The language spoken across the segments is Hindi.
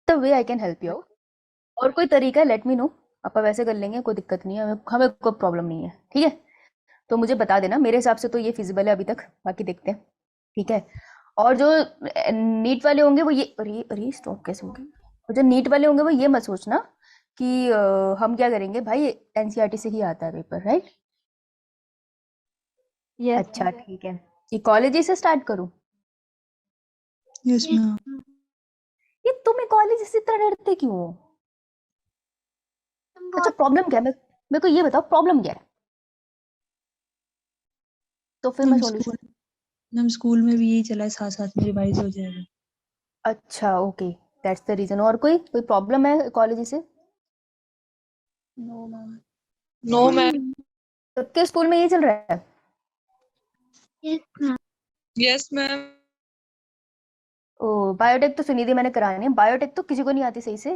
The way I can help you out, और कोई तरीका है लेट मी नो। अपन वैसे कर लेंगे, कोई दिक्कत नहीं है, हमें कोई प्रॉब्लम नहीं है, ठीक है। तो मुझे बता देना, मेरे हिसाब से तो ये फिजिबल है अभी तक, बाकी देखते हैं, ठीक है। और जो नीट वाले होंगे वो ये, अरे अरे स्टॉप कैसे हो गया। और जो नीट वाले होंगे वो ये मत सोचना कि हम क्या करेंगे भाई, एनसीईआरटी से ही आता है पेपर, राइट। यस अच्छा ठीक है, इकोलॉजी से स्टार्ट करूँ? Yes ma'am. ये तुम इकोलॉजी से इतना डरते क्यों हो? अच्छा प्रॉब्लम क्या है, मेरे को ये बताओ प्रॉब्लम क्या है, तो फिर मैं सॉल्यूशन। मैम स्कूल में भी यही चला है, साथ साथ में रिवाइज हो जाएगा। अच्छा ओके, दैट्स द रीजन। और कोई कोई प्रॉब्लम है इकोलॉजी से? No ma'am. No ma'am. सबके स्कूल में ये चल रहा है? Yes ma'am. ओ बायोटेक तो सुनी थी मैंने, करानी है। बायोटेक तो किसी को नहीं आती सही से।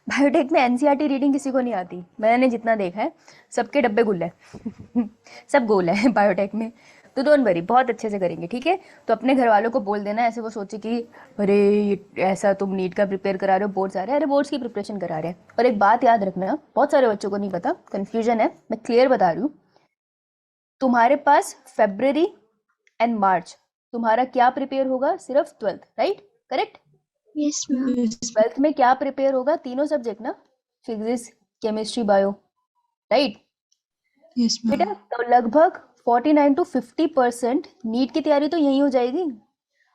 बायोटेक में एनसीईआरटी रीडिंग किसी को नहीं आती, मैंने जितना देखा है सबके डब्बे गुल है। सब गोल है बायोटेक में। तो डोंट वरी, बहुत अच्छे से करेंगे, ठीक है। तो अपने घर वालों को बोल देना, ऐसे वो सोचे कि अरे ऐसा तुम नीट का प्रिपेयर करा रहे हो, बोर्ड्स आ रहे हैं, अरे बोर्ड्स की प्रिपरेशन करा रहे हैं। और एक बात याद रखना, बहुत सारे बच्चों को नहीं पता, कन्फ्यूजन है, मैं क्लियर बता रही हूँ। तुम्हारे पास फेब्रवरी एंड मार्च तुम्हारा क्या प्रिपेयर होगा, सिर्फ twelfth, right, correct. Yes ma'am. Twelfth में क्या प्रिपेयर होगा, तीनों सब्जेक्ट ना, physics chemistry bio, right. Yes बेटा मैम। तो लगभग 49 to 50% नीट की तैयारी तो यही हो जाएगी।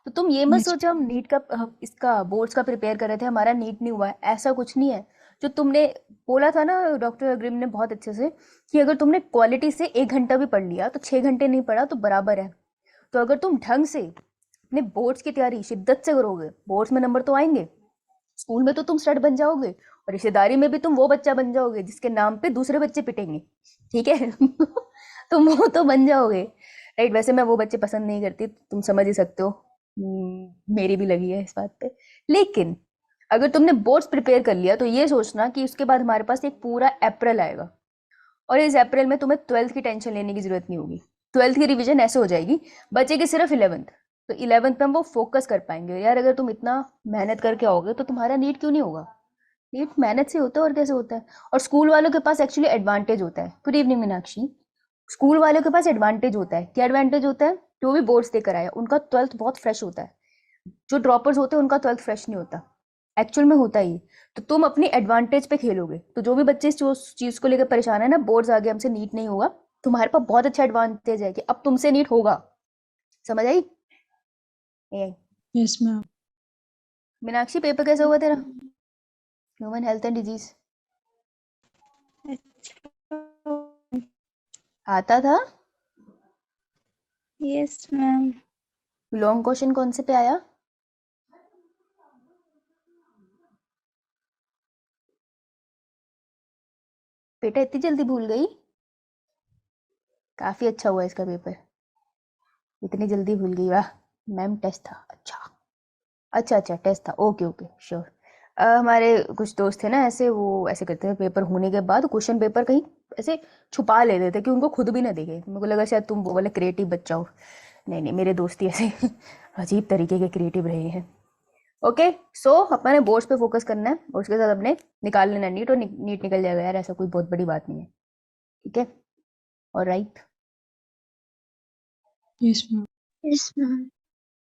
तो तुम ये मत यस सोचो हम नीट का इसका बोर्ड्स का प्रिपेयर कर रहे थे, हमारा नीट नहीं हुआ है, ऐसा कुछ नहीं है। जो तुमने बोला था ना डॉक्टर अग्रिम ने बहुत अच्छे से, कि अगर तुमने क्वालिटी से 1 घंटा भी पढ़ लिया तो 6 घंटे नहीं पढ़ा तो बराबर है। तो अगर तुम ढंग से अपने बोर्ड्स की तैयारी शिद्दत से करोगे, बोर्ड्स में नंबर तो आएंगे, स्कूल में तो तुम स्टड बन जाओगे, और रिश्तेदारी में भी तुम वो बच्चा बन जाओगे जिसके नाम पे दूसरे बच्चे पिटेंगे, ठीक है। तुम वो तो बन जाओगे, राइट। वैसे मैं वो बच्चे पसंद नहीं करती, तुम समझ ही सकते हो। मेरी भी लगी है इस बात पे। लेकिन अगर तुमने बोर्ड्स प्रिपेयर कर लिया तो ये सोचना कि उसके बाद हमारे पास एक पूरा अप्रैल आएगा, और इस अप्रैल में तुम्हें ट्वेल्थ की टेंशन लेने की जरूरत नहीं होगी। ट्वेल्थ की रिवीजन ऐसे हो जाएगी, बचेगी सिर्फ इलेवंथ। तो इलेवंथ पे हम वो फोकस कर पाएंगे। यार अगर तुम इतना मेहनत करके आओगे तो तुम्हारा नीट क्यों नहीं होगा? नीट मेहनत से होता है, और कैसे होता है। और स्कूल वालों के पास एक्चुअली एडवांटेज होता है। Good evening Meenakshi. स्कूल वालों के पास एडवांटेज होता है, क्या एडवांटेज होता है, जो भी बोर्ड्स देकर आया उनका ट्वेल्थ बहुत फ्रेश होता है। जो ड्रॉपर्स होते हैं उनका ट्वेल्थ फ्रेश नहीं होता, एक्चुअल में होता ही। तो तुम अपनी एडवांटेज पे खेलोगे, तो जो भी बच्चे इस चीज को लेकर परेशान है ना, बोर्ड्स आगे हमसे नीट नहीं होगा, तुम्हारे पास बहुत अच्छा एडवांटेज है कि अब तुमसे नीट होगा। समझ आई? Yes ma'am. मीनाक्षी पेपर कैसा हुआ तेरा, ह्यूमन हेल्थ एंड डिजीज? आता था? Yes ma'am. लॉन्ग क्वेश्चन कौन से पे आया? बेटा इतनी जल्दी भूल गई? काफी अच्छा हुआ इसका पेपर, इतनी जल्दी भूल गई, वाह। मैम टेस्ट था, अच्छा अच्छा अच्छा टेस्ट था, ओके ओके श्योर। हमारे कुछ दोस्त थे ना ऐसे, वो ऐसे करते थे, पेपर होने के बाद क्वेश्चन पेपर कहीं ऐसे छुपा लेते थे कि उनको खुद भी ना दिखे। मेरे को लगा शायद तुम वो वाले क्रिएटिव बच्चा हो। नहीं नहीं, मेरे दोस्त ही ऐसे अजीब तरीके के क्रिएटिव रहे हैं। ओके, सो अपने बोर्ड्स पे फोकस करना है, और उसके साथ अपने निकाल लेना नीट, और नीट निकल जाएगा यार, ऐसा कोई बहुत बड़ी बात नहीं है, ठीक है। और right, yes ma'am. Yes ma'am.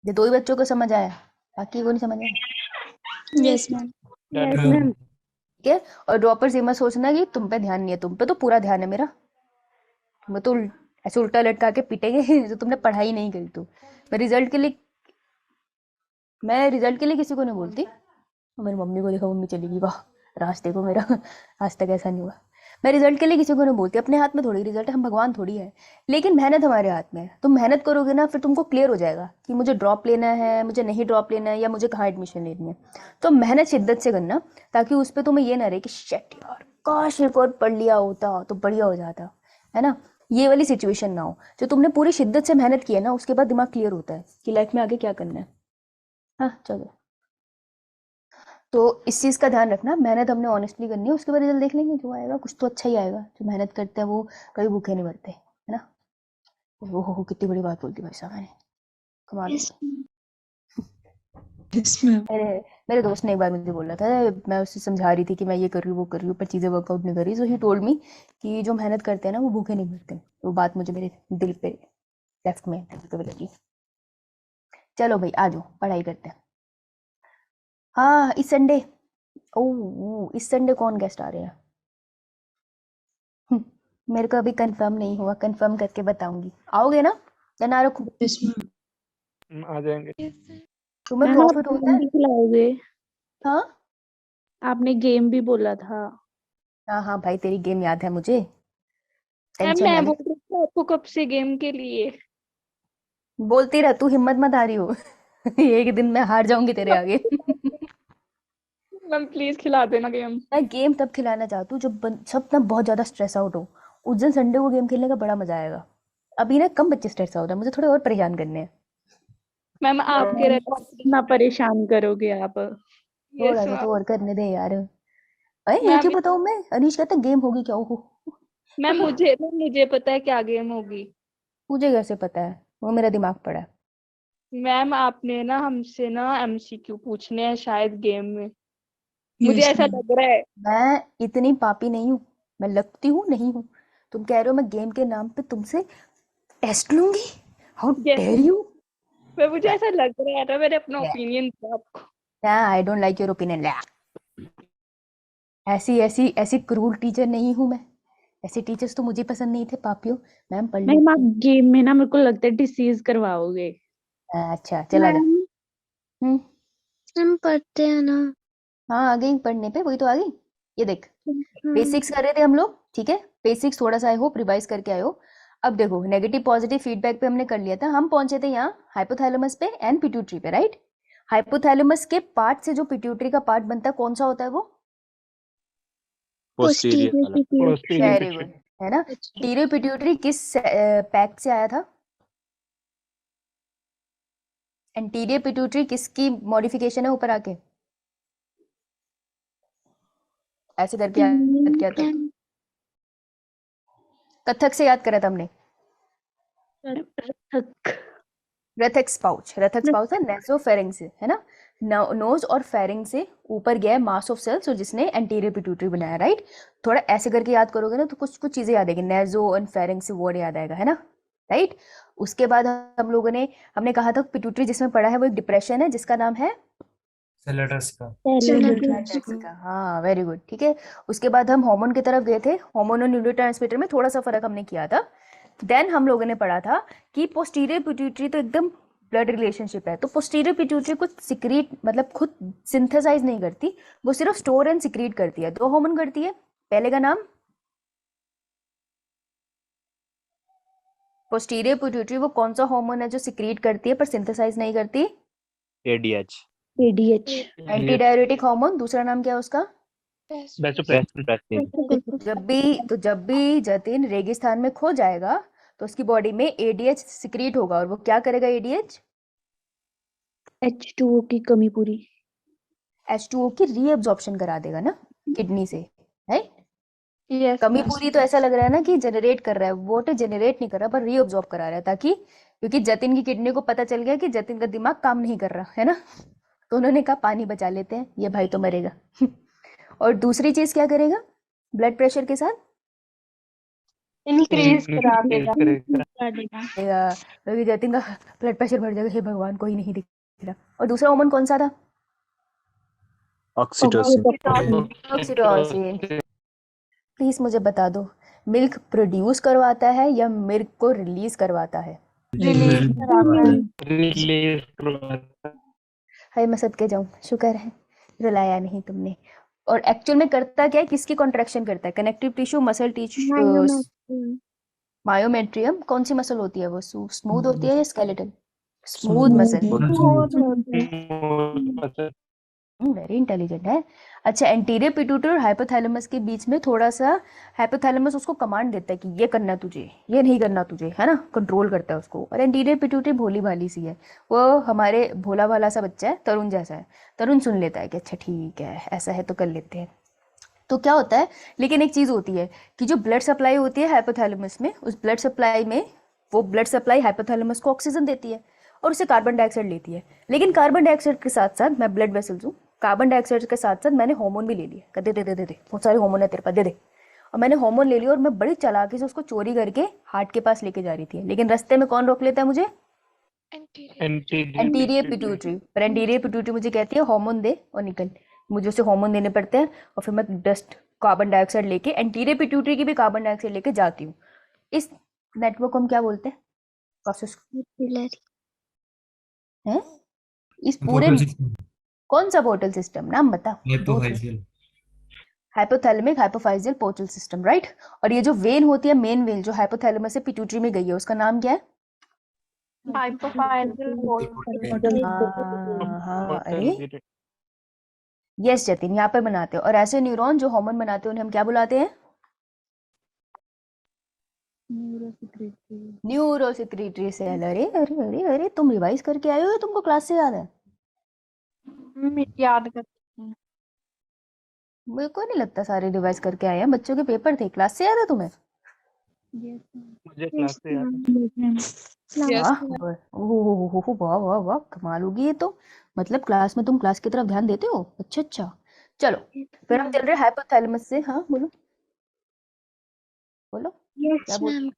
ये दो ही बच्चों को समझ आया, बाकी को नहीं समझ आया? Yes ma'am. Yes ma'am. ठीक है। और ड्रॉपर्स ये मत सोचना कि तुम पे ध्यान नहीं है, तुम पे तो पूरा ध्यान है मेरा। मैं तो ऐसे उल्टा लटका के पीटेंगे जो तुमने पढ़ाई नहीं करी। तो मैं रिजल्ट के लिए मैं रिजल्ट के लिए किसी को नहीं बोलती। और मेरी मम्मी को देखा, मम्मी चली गई, वाह रास्ते को मेरा। आज तक ऐसा नहीं हुआ। मैं रिजल्ट के लिए किसी को नहीं बोलती, अपने हाथ में थोड़ी रिजल्ट है, हम भगवान थोड़ी है। लेकिन मेहनत हमारे हाथ में है, तुम मेहनत करोगे ना, फिर तुमको क्लियर हो जाएगा कि मुझे ड्रॉप लेना है, मुझे नहीं ड्रॉप लेना है, या मुझे कहाँ एडमिशन लेनी है। तो मेहनत शिद्दत से करना, ताकि उस पर तुम्हें ये ना रहे कि शेट यार काश एक और पढ़ लिया होता तो बढ़िया हो जाता, है ना। ये वाली सिचुएशन ना हो। जो तुमने पूरी शिद्दत से मेहनत की है ना, उसके बाद दिमाग क्लियर होता है कि लाइफ में आगे क्या करना है। हाँ चलो, तो इस चीज़ का ध्यान रखना, मेहनत हमने ऑनेस्टली करनी है, उसके बाद रिजल्ट देख लेंगे, जो आएगा कुछ तो अच्छा ही आएगा। जो मेहनत करते हैं वो कभी भूखे नहीं मरते, है ना। वो हो कितनी बड़ी बात बोल दी भाई साहब मैंने, कमाल हो यस गई। Yes ma'am. मेरे मेरे दोस्त ने एक बार मुझे बोला था, मैं उसे समझा रही थी कि मैं ये कर रही हूँ वो कर रही हूँ पर चीज़ें वर्कआउट नहीं कर रही, सो ही टोल्ड मी कि जो मेहनत करते हैं ना वो भूखे नहीं मरते। वो बात मुझे मेरे दिल पे लेफ्ट में कभी लगी। चलो भाई आ जाओ पढ़ाई करते हैं। हाँ इस संडे, ओह इस संडे कौन गेस्ट आ रहे हैं? मेरे को अभी कंफर्म नहीं हुआ, कंफर्म करके बताऊंगी। आओगे ना या ना रखूं? Yes ma'am. आ जाएंगे। तुम्हें मैम आप प्रॉफिट होता गेम है? भी खिलाओगे? हाँ आपने गेम भी बोला था। हाँ हाँ भाई तेरी गेम याद है मुझे, मैम टेंशन ना मैं ले। बोल रही थी आपको कब से गेम के लिए। बोलती रह तू, हिम्मत मत हारी हो। एक दिन मैं हार जाऊंगी तेरे आगे। मैम प्लीज खिला देना गेम। मैं गेम तब खिलाना चाहती हूँ जब सब ना बहुत ज्यादा स्ट्रेस आउट हो। उस दिन संडे को गेम खेलने का बड़ा मजा आएगा। अभी ना कम बच्चे स्ट्रेस आउट है, मुझे थोड़े और परेशान करने हैं। मैम आपके रहते कितना परेशान करोगे आप। थोड़ा यस सा तो मैम। और करने दे यार। अरे ये मैम क्यों बताऊँ मैं, अनीश कहता गेम होगी क्या हो। मैम मुझे पता है क्या गेम होगी। मुझे कैसे पता है, वो मेरा दिमाग पड़ा है। मैम आपने ना हमसे ना एमसीक्यू पूछने हैं शायद गेम में। मुझे यस ऐसा मैम। लग रहा है। मैं इतनी पापी नहीं हूँ, मैं लगती हूँ नहीं हूँ। तुम कह रहे हो मैं गेम के नाम पे तुमसे टेस्ट लूंगी? How yes dare you. मैं मुझे ऐसा लग रहा था, मैंने अपना ओपिनियन दिया आपको। I don't like your opinion. ऐसी ऐसी ऐसी क्रूर टीचर नहीं हूँ मैं। ऐसे टीचर्स तो मुझे पसंद नहीं थे पापियों। मैम पढ़ मैम आप लेती गेम में ना मेरे को लगता है डिसीज करवाओगे। हूँ। अच्छा चला जा। हम्म। हम पढ़ते हैं ना। हाँ आ गई पढ़ने पे, वही तो आ गई। ये देख, बेसिक्स कर रहे थे हम लोग, ठीक है। बेसिक्स थोड़ा सा आई होप रिवाइज करके आए हो। अब देखो नेगेटिव पॉजिटिव फीडबैक पे हमने कर लिया था, हम पहुंचे थे यहाँ हाइपोथैलेमस पे एंड पिट्यूटरी पे, राइट। हाइपोथैलेमस के पार्ट से जो पिट्यूटरी का पार्ट बनता है कौन सा होता है वो? पोस्टीरियर वाला। वेरी गुड, है ना। टीरियो पिट्यूटरी किस पैक्ट से आया था? एंटीरियर पिट्यूटरी किसकी मॉडिफिकेशन है ऊपर आके? ऐसे करके याद किया था, कथक से याद करा था हमने। रेथेक्स पाउच, रेथेक्स पाउच है नेसोफेरिंग से, है ना। नोज और फेरिंग से ऊपर गया मास ऑफ सेल्स, जिसने एंटीरियर पिट्यूटरी बनाया, राइट। थोड़ा ऐसे करके याद करोगे ना तो कुछ कुछ चीजें याद आएगी, नेजो एंड फेरिंग से वर्ड याद आएगा, है ना, राइट। उसके बाद हम लोगों ने हमने कहा था पिट्यूटरी जिसमें पड़ा है वो एक डिप्रेशन है जिसका नाम है सेलेटस का। का। हाँ वेरी गुड, ठीक है। उसके बाद हम हार्मोन की तरफ गए थे, हार्मोन और न्यूरोट्रांसमीटर में थोड़ा सा फर्क हमने किया था। देन हम लोगों ने पढ़ा था कि पोस्टीरियर पिट्यूटरी तो एकदम ब्लड रिलेशनशिप है, तो पोस्टीरियर पिट्यूटरी कुछ सिक्रीट मतलब खुद सिंथेसाइज नहीं करती, वो सिर्फ स्टोर एंड सिक्रीट करती है। दो हार्मोन करती है, पहले का नाम पोस्टीरियर पिट्यूटरी, वो कौन सा हार्मोन है जो सिक्रीट करती है पर सिंथेसाइज नहीं करती? एडीएच। एंटी डायरेटिक हार्मोन, दूसरा नाम क्या है उसका? जब भी जतिन रेगिस्तान में खो जाएगा तो उसकी बॉडी में एडीएच सिक्रीट होगा, और वो क्या करेगा एडीएच? H2O की कमी पूरी। H2O की रीअब्जॉर्प्शन करा देगा ना किडनी से, है। यस कमी पूरी तो ऐसा लग रहा है ना कि जनरेट कर रहा है, वो जनरेट नहीं कर रहा पर रीअब्जॉर्ब करा रहा है, ताकि क्योंकि जतिन की किडनी को पता चल गया कि जतिन का दिमाग काम नहीं कर रहा है ना, तो उन्होंने कहा पानी बचा लेते हैं, ये भाई तो मरेगा। और दूसरी चीज क्या करेगा ब्लड प्रेशर के साथ? इंक्रीज करा देगा। क्योंकि जतिन का ब्लड प्रेशर बढ़ जाएगा, हे भगवान कोई नहीं दिख रहा। और दूसरा हार्मोन कौन सा था? ऑक्सीटोसिन। प्लीज मुझे बता दो, मिल्क प्रोड्यूस करवाता है या मिल्क को रिलीज करवाता है? हाय मैं सदके जाऊं, शुक्र है रुलाया नहीं तुमने। और एक्चुअल में करता क्या है, किसकी कॉन्ट्रैक्शन करता है? Connective tissue, muscle tissue, myometrium. कौन सी मसल होती है वो, स्मूथ होती है या skeletal? Smooth muscle. Very intelligent है। अच्छा एंटीरियर पिट्यूटरी और हाइपोथैलेमस के बीच में थोड़ा सा हाइपोथैलेमस उसको कमांड देता है कि ये करना तुझे, ये नहीं करना तुझे, है ना, कंट्रोल करता है उसको। और एंटीरियर पिट्यूटरी भोली भाली सी है, वो हमारे भोला भाला सा बच्चा है, तरुण जैसा है। तरुण सुन लेता है कि अच्छा ठीक है ऐसा है तो कर लेते हैं। तो क्या होता है, लेकिन एक चीज होती है कि जो ब्लड सप्लाई होती है हाइपोथैलेमस में, उस ब्लड सप्लाई में वो ब्लड सप्लाई हाइपोथैलेमस को ऑक्सीजन देती है, और उससे कार्बन डाइऑक्साइड लेती है। लेकिन कार्बन डाइऑक्साइड के साथ साथ, मैं ब्लड वेसल्स हूँ, कार्बन डाइऑक्साइड के साथ साथ मैंने हार्मोन भी ले लिए। कहते दे दे दे दे, बहुत सारे हार्मोन है तेरे पास, दे दे। और मैंने हार्मोन ले लिया और मैं बड़ी चालाकी से उसको चोरी करके हार्ट के पास लेके जा रही थी। लेकिन रास्ते में कौन रोक लेता है मुझे? Anterior pituitary. पर एंटीरियर पिट्यूटरी मुझे कहती है हार्मोन दे और निकल। मुझे उसे हार्मोन देने पड़ते हैं और फिर मैं डस्ट कार्बन डाइऑक्साइड लेके एंटीरियर पिट्यूटरी की भी कार्बन डाइऑक्साइड लेके जाती हूँ। इस नेटवर्क को हम क्या बोलते हैं? प्रोसेस है। इस पूरे कौन सा पोर्टल सिस्टम, नाम बता। Hypothalamic hypophyseal portal system, right. और ये जो वेन होती है, मेन वेन जो हाइपोथैलेमस से पिट्यूटरी में गई है, उसका नाम क्या है? हाँ, अरे यस जतिन, यहाँ पर बनाते हैं। और ऐसे न्यूरॉन जो हार्मोन बनाते हैं उन्हें हम क्या बुलाते हैं? Neurosecretory cell. अरे अरे अरे अरे, तुम रिवाइज करके आए हो या तुमको क्लास से याद है? याद करती हूँ। मेरे को नहीं लगता सारे रिवाइज करके आए हैं। बच्चों के पेपर थे, क्लास से याद है तुम्हें? मुझे क्लास से याद वाह, ओह वाह वाह वाह, कमाल होगी ये तो। मतलब क्लास में तुम क्लास की तरफ ध्यान देते हो। अच्छा अच्छा, चलो फिर हम चल रहे हैं हाइपोथैलेमस से। हाँ बोलो बोलो, क्या बोल?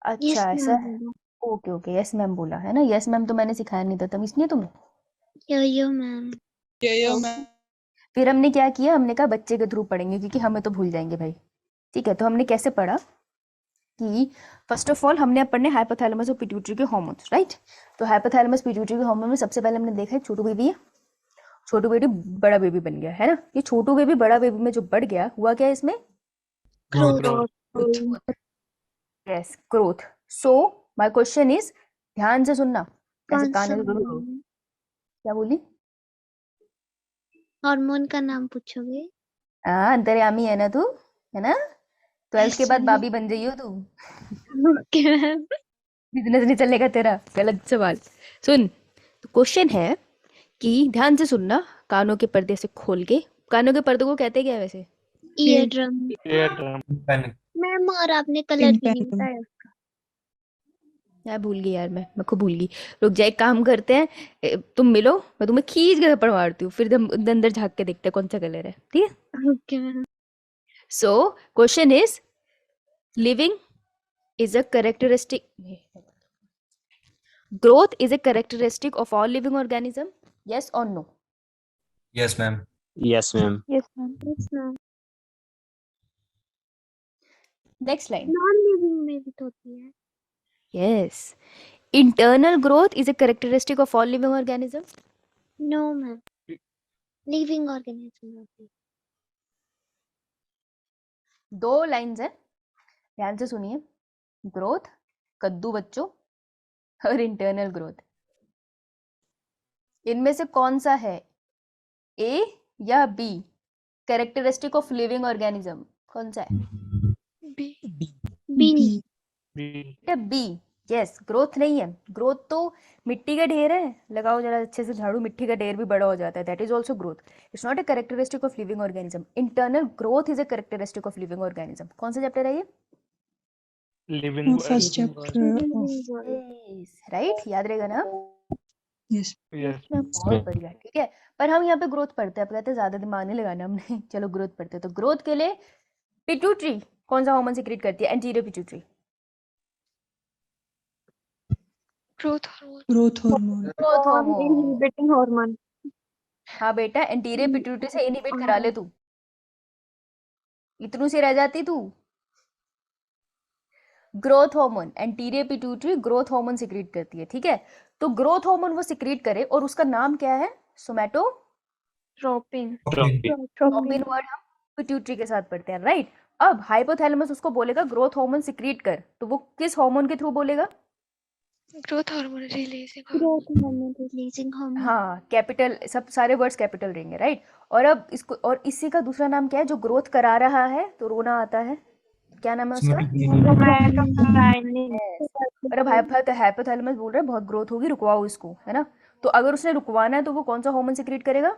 अच्छा ऐसा है, ओके ओके, यस मैम बोला है ना। यस मैम तो मैंने सिखाया नहीं था तब, इसलिए तुम्हें। यो मैम। फिर हमने क्या किया, हमने कहा बच्चे के थ्रू पढ़ेंगे क्योंकि हमें तो भूल जाएंगे भाई। ठीक है, तो हमने कैसे पढ़ा कि फर्स्ट ऑफ ऑल हमने पढ़ने हाइपोथैलेमस और पिट्यूटरी के हार्मोन्स, राइट। तो हाइपोथैलेमस पिट्यूटरी के हार्मोन में सबसे पहले हमने देखा है छोटू बेबी है। छोटू बेबी बड़ा बेबी बन गया है ना। ये छोटू बेबी बड़ा बेबी में जो बढ़ गया, हुआ क्या इसमें? Yes, growth. So my question is, ध्यान से सुनना, ऐसे कान में क्या बोली? हार्मोन का नाम पूछोगे? हाँ, अंतर्यामी है ना तू, है ना। 12th के बाद बाबी बन जाइयो तू। Okay ma'am. बिजनेस नहीं चलेगा तेरा। गलत सवाल। सुन, तो क्वेश्चन है कि ध्यान से सुनना, कानों के पर्दे से खोल के। कानों के पर्दे को कहते क्या है वैसे? Ear drum. पैनिक। मैम और आपने कलर भी नहीं बताया उसका। मैं भूल गई यार, मैं को भूल गई। रुक जा, एक काम करते हैं, तुम मिलो, मैं तुम्हें खींच के थप्पड़ मारती हूँ, फिर हम अंदर झाँक के देखते हैं कौन सा कलर है, ठीक है? Okay ma'am. So question is, living is a characteristic, growth is a characteristic of all living organism, yes or no? Yes ma'am. Yes ma'am. Yes ma'am. Next line. Non living में भी तो होती है। Yes, internal growth is a characteristic of all living organism. No ma'am, living organism होती है। दो लाइंस है, ध्यान से सुनिए। ग्रोथ, कद्दू बच्चों, और इंटरनल ग्रोथ, इनमें से कौन सा है, ए या B, characteristic of living organism? कौन सा है? बी। बी। यस, ग्रोथ नहीं है। ग्रोथ तो मिट्टी का ढेर है, लगाओ जरा अच्छे से झाड़ू, मिट्टी का ढेर भी बड़ा हो जाता है, that is also growth. It's not a characteristic of living organism. Internal growth is a characteristic of living organism. कौन सा चैप्टर है ये? Living first chapter. राइट, याद रहेगा ना? यस। बहुत बढ़िया, ठीक है। पर हम यहाँ पे ग्रोथ पढ़ते हैं, अब कहते हैं ज्यादा दिमाग नहीं लगाना हमने। चलो ग्रोथ पढ़ते हैं। तो ग्रोथ के लिए पिट्यूटरी कौन सा हार्मोन सीक्रेट करती है? Anterior pituitary. Growth hormone. Growth hormone. Inhibiting hormone. हाँ बेटा, एंटीरियर पिट्यूटरी से इनहिबिट करा ले तू, इतनू से रह जाती तू। Growth hormone, anterior pituitary growth hormone secrete करती है, ठीक है। तो ग्रोथ हार्मोन वो सीक्रेट करे और उसका नाम क्या है? सोमैटोट्रोपिन। ट्रोपिन वर्ड हम पिट्यूटरी के साथ पढ़ते हैं, राइट। अब हाइपोथैलेमस उसको बोलेगा ग्रोथ हार्मोन सीक्रेट कर, तो वो किस हार्मोन के थ्रू बोलेगा? Growth hormone releasing hormone. हाँ, कैपिटल, सब सारे वर्ड्स कैपिटल रहेंगे, राइट। और अब इसको, और इसी का दूसरा नाम क्या है जो ग्रोथ करा रहा है? तो रोना आता है, क्या नाम है उसका? और अब हाइपोथैलेमस बोल रहा है बहुत ग्रोथ होगी, रुकवाओ इसको, है ना। तो अगर उसने रुकवाना है तो वो कौन सा हार्मोन सीक्रेट करेगा?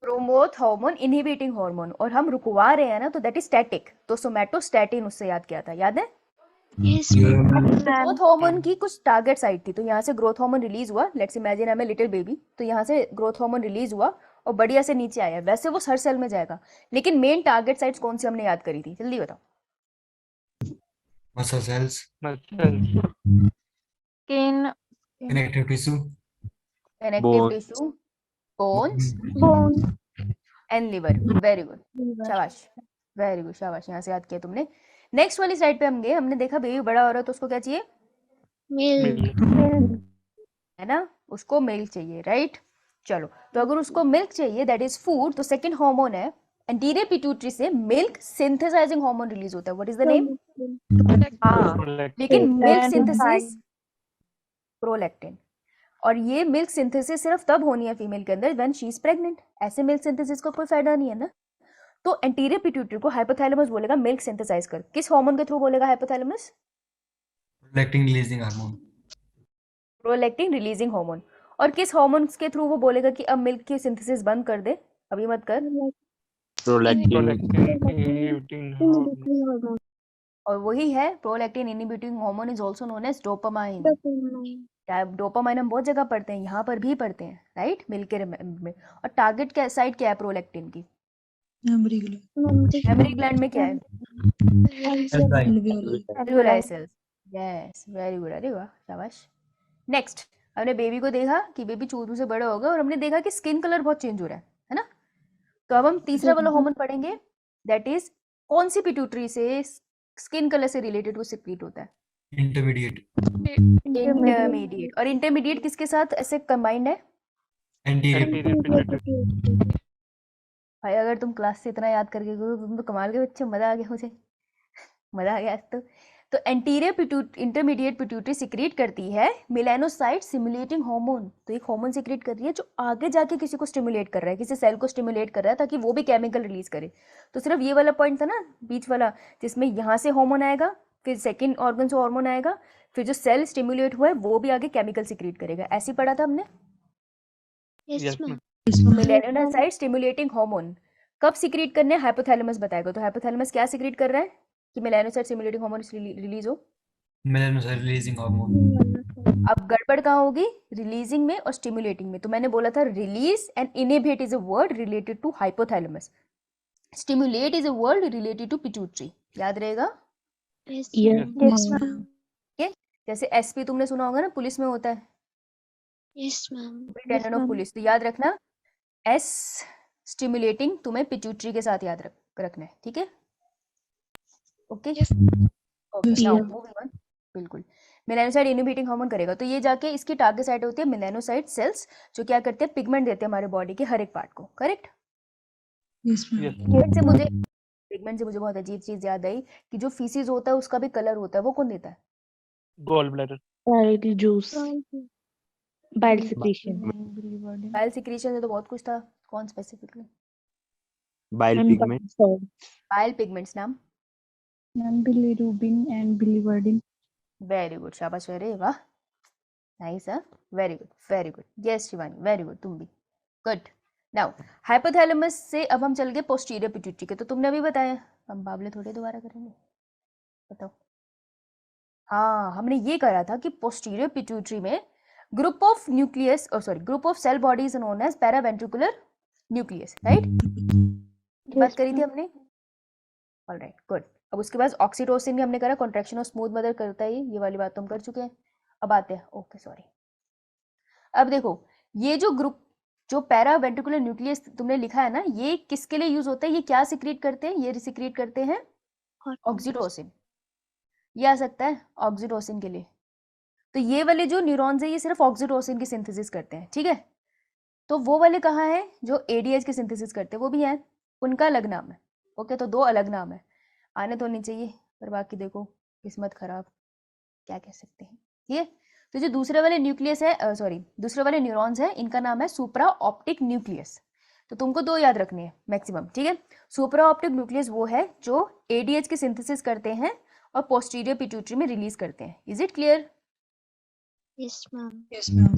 Promote hormone, inhibiting hormone. और हम रुकवा रहे हैं ना, तो दैट इज स्टैटिक, तो सोमैटोस्टैटिन उससे याद किया था, याद है? Yes, ग्रोथ हार्मोन की कुछ टारगेट साइट थी, तो यहाँ से ग्रोथ हार्मोन रिलीज हुआ, let's imagine I am a little baby, तो यहाँ से ग्रोथ हार्मोन रिलीज हुआ और बढ़िया से नीचे आया, वैसे वो हर सेल में जाएगा, लेकिन मेन टारगेट साइट्स कौन सी हमने याद करी थी, जल्दी बताओ। Muscle cells, muscle skin, connective tissue, connective tissue, bones bone, and liver. Very good, liver. शाबाश, वेरी गुड, शाबाश, यहाँ से याद किया तुमने। नेक्स्ट वाली साइड पे हम गए, हमने देखा बेबी बड़ा हो रहा है तो उसको क्या चाहिए, Milk. मिल्क है ना, उसको मिल्क चाहिए, राइट। चलो, तो अगर उसको मिल्क चाहिए, दैट इज फूड, तो सेकंड हार्मोन है एंटीरियर पिट्यूटरी से मिल्क सिंथेसाइजिंग हार्मोन रिलीज होता है, व्हाट इज द नेम। हाँ, लेकिन मिल्क सिंथेसिस प्रोलैक्टिन, और ये मिल्क सिंथेसिस सिर्फ तब होनी है फीमेल के अंदर व्हेन शी इज प्रेग्नेंट, ऐसे मिल्क सिंथेसिस का कोई फायदा नहीं है ना। तो एंटीरियर पिट्यूटरी को हाइपोथैलेमस बोलेगा मिल्क सिंथेसाइज कर, किस हार्मोन के थ्रू बोलेगा hypothalamus, prolactin releasing hormone, prolactin releasing hormone. और किस हार्मोन्स के थ्रू वो बोलेगा कि अब मिल्क की सिंथेसिस बंद कर दे, अभी मत कर, प्रोलैक्टिन Hormone. और वही है prolactin inhibiting hormone is also known as dopamine. Dopamine. क्या डोपामाइन हम बहुत जगह पढ़ते हैं, यहाँ पर भी पढ़ते हैं, राइट, मिल्क के में। और टारगेट क्या साइड क्या है प्रोलैक्टिन की, मेमोरी के लिए मेमोरी ग्लैंड में क्या है, alveoli, alveoli cells. Yes, very good, अरे वाह, शाबाश। नेक्स्ट, हमने बेबी को देखा कि बेबी चूरू से बड़ा होगा, और हमने देखा कि स्किन कलर बहुत चेंज हो रहा है ना। तो अब हम तीसरा वाला हार्मोन पढ़ेंगे, दैट इज कौन सी पिट्यूटरी से स्किन कलर से रिलेटेड वो सिक्रीट होता है, intermediate, इंटरमीडिएट। और इंटरमीडिएट किसके साथ ऐसे कंबाइंड है, anterior, भाई अगर तुम क्लास से इतना याद करके गए तुम तो कमाल के बच्चे, मजा आ गया मुझे, मजा आ गया आज तो एंटीरियर इंटरमीडिएट पिट्यूटरी सिक्रीट करती है मेलानोसाइट स्टिमुलेटिंग हार्मोन, तो एक हार्मोन सिक्रीट कर रही है जो आगे जाके किसी को स्टिमुलेट कर रहा है, किसी सेल को स्टिमुलेट कर रहा है ताकि वो भी केमिकल रिलीज करे। तो सिर्फ ये वाला पॉइंट था ना बीच वाला, जिसमें यहाँ से हार्मोन आएगा, फिर सेकेंड ऑर्गन से हार्मोन आएगा, फिर जो सेल स्टिमुलेट हुआ है वो भी आगे केमिकल सिक्रीट करेगा, ऐसे ही पढ़ा था हमने। Yes, ma'am. Melanocyte stimulating hormone कब सिक्रीट करने, हाइपोथैलेमस बताएगा। तो हाइपोथैलेमस क्या सिक्रीट कर रहा है कि मेलानोसाइट स्टिमुलेटिंग हार्मोन रिलीज हो। melanocyte releasing hormone, अब गड़बड़ कहाँ होगी, रिलीजिंग में और स्टिमुलेटिंग में। तो मैंने बोला था release and inhibit is a word related to hypothalamus, stimulate is a word related to pituitary, याद रहेगा। Yes, Yes, ma'am. Yes, ma'am. ma'am. जैसे एसपी तुमने सुना होगा ना, पुलिस में होता है, Yes, ma'am. Superintendent of police, तो याद रखना एस स्टिमुलेटिंग तुम्हें पिट्यूटरी के साथ याद रखना है, ठीक है, okay okay. Now moving on, बिल्कुल मेलानोसाइट इनहिबिटिंग हार्मोन करेगा, तो ये जाके इसकी टारगेट साइट होती है मेलानोसाइट सेल्स, जो क्या करते हैं, पिगमेंट देते हैं हमारे बॉडी के हर एक पार्ट को, करेक्ट। यस मैम पिगमेंट से मुझे बहुत अजीब चीज याद आई कि जो फीसिस होता है उसका भी कलर होता है, वो कौन देता है, gall bladder Parietal juice, bile secretion, bile secretion से तो बहुत कुछ था, कौन specifically, bile and pigment, bile salts. Bile pigments नाम, Bilirubin and biliverdin. Very good, शाबाश, वेरी वाह, nice, very good very good, yes Shivani, very good, तुम भी गुड। नाउ हाइपोथैलेमस से अब हम चल गए पोस्टीरियर पिट्यूटरी के, तो तुमने अभी बताया, हम बाबले थोड़े दोबारा करेंगे, बताओ। हाँ, हमने ये करा था कि पोस्टीरियर पिट्यूटरी में group of nucleus, sorry group of cell bodies known as paraventricular nucleus, right, बात करी थी हमने, ऑलराइट गुड। अब उसके बाद ऑक्सीटोसिन भी हमने करा, कॉन्ट्रैक्शन ऑफ स्मूथ मदर करता है, ये वाली बात तो हम कर चुके हैं। अब आते हैं, ओके सॉरी, अब देखो ये जो ग्रुप, जो पैरावेंट्रिकुलर न्यूक्लियस तुमने लिखा है ना, ये किसके लिए यूज होता है, ये क्या सिक्रीट करते हैं, ये सिक्रीट करते हैं ऑक्सीटोसिन, ये आ सकता है ऑक्सीटोसिन के लिए। तो ये वाले जो न्यूरॉन्स है ये सिर्फ ऑक्सीटोसिन की सिंथेसिस करते हैं, ठीक है। तो वो वाले कहाँ हैं जो एडीएच की सिंथेसिस करते हैं, वो भी हैं, उनका अलग नाम है, ओके। तो दो अलग नाम है, आने तो नहीं चाहिए, पर बाकी देखो किस्मत खराब, क्या कह सकते हैं ये। तो जो दूसरे वाले न्यूक्लियस है, सॉरी दूसरे वाले न्यूरॉन्स है, इनका नाम है सुप्रा ऑप्टिक न्यूक्लियस। तो तुमको दो याद रखने हैं मैक्सिमम, ठीक है। सुप्रा ऑप्टिक न्यूक्लियस वो है जो एडीएच की सिंथेसिस करते हैं और पोस्टीरियर पिट्यूटरी में रिलीज करते हैं, is it clear. Yes, ma'am. Yes ma'am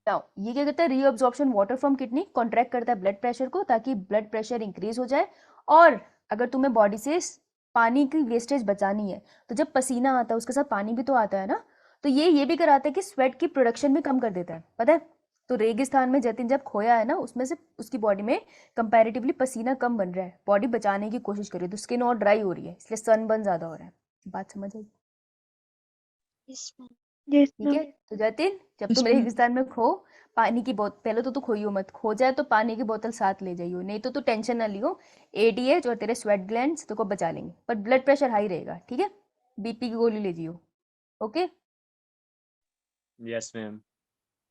now ये क्या करता है, reabsorption water from kidney, contract करता है ब्लड प्रेशर को ताकि ब्लड प्रेशर इंक्रीज हो जाए, और अगर तुम्हें बॉडी से पानी की वेस्टेज बचानी है, तो जब पसीना आता है उसके साथ पानी भी तो आता है ना, तो ये भी कराता है कि स्वेट की प्रोडक्शन भी कम कर देता है, पता है। तो रेगिस्तान में जतिन जब खोया है ना, उसमें से उसकी बॉडी में कंपैरेटिवली पसीना कम बन रहा है, बॉडी बचाने की कोशिश कर रही है, तो स्किन और ड्राई हो रही है, इसलिए सनबर्न ज्यादा हो रहा है। बात समझ आई? Yes, ma'am. Yes, ठीक है। ma'am. तो जतिन जब Yes, तुम ma'am. रेगिस्तान में खो, पानी की बोतल, पहले तो तू खोइयो मत, खो जाए तो पानी की बोतल साथ ले जाइयो, नहीं तो तू टेंशन ना लियो, एडीएच और तेरे स्वेट ग्लैंड्स तेरे को बचा लेंगे, पर ब्लड प्रेशर हाई रहेगा, ठीक है। बीपी की गोली ले जियो, ओके। Yes, ma'am.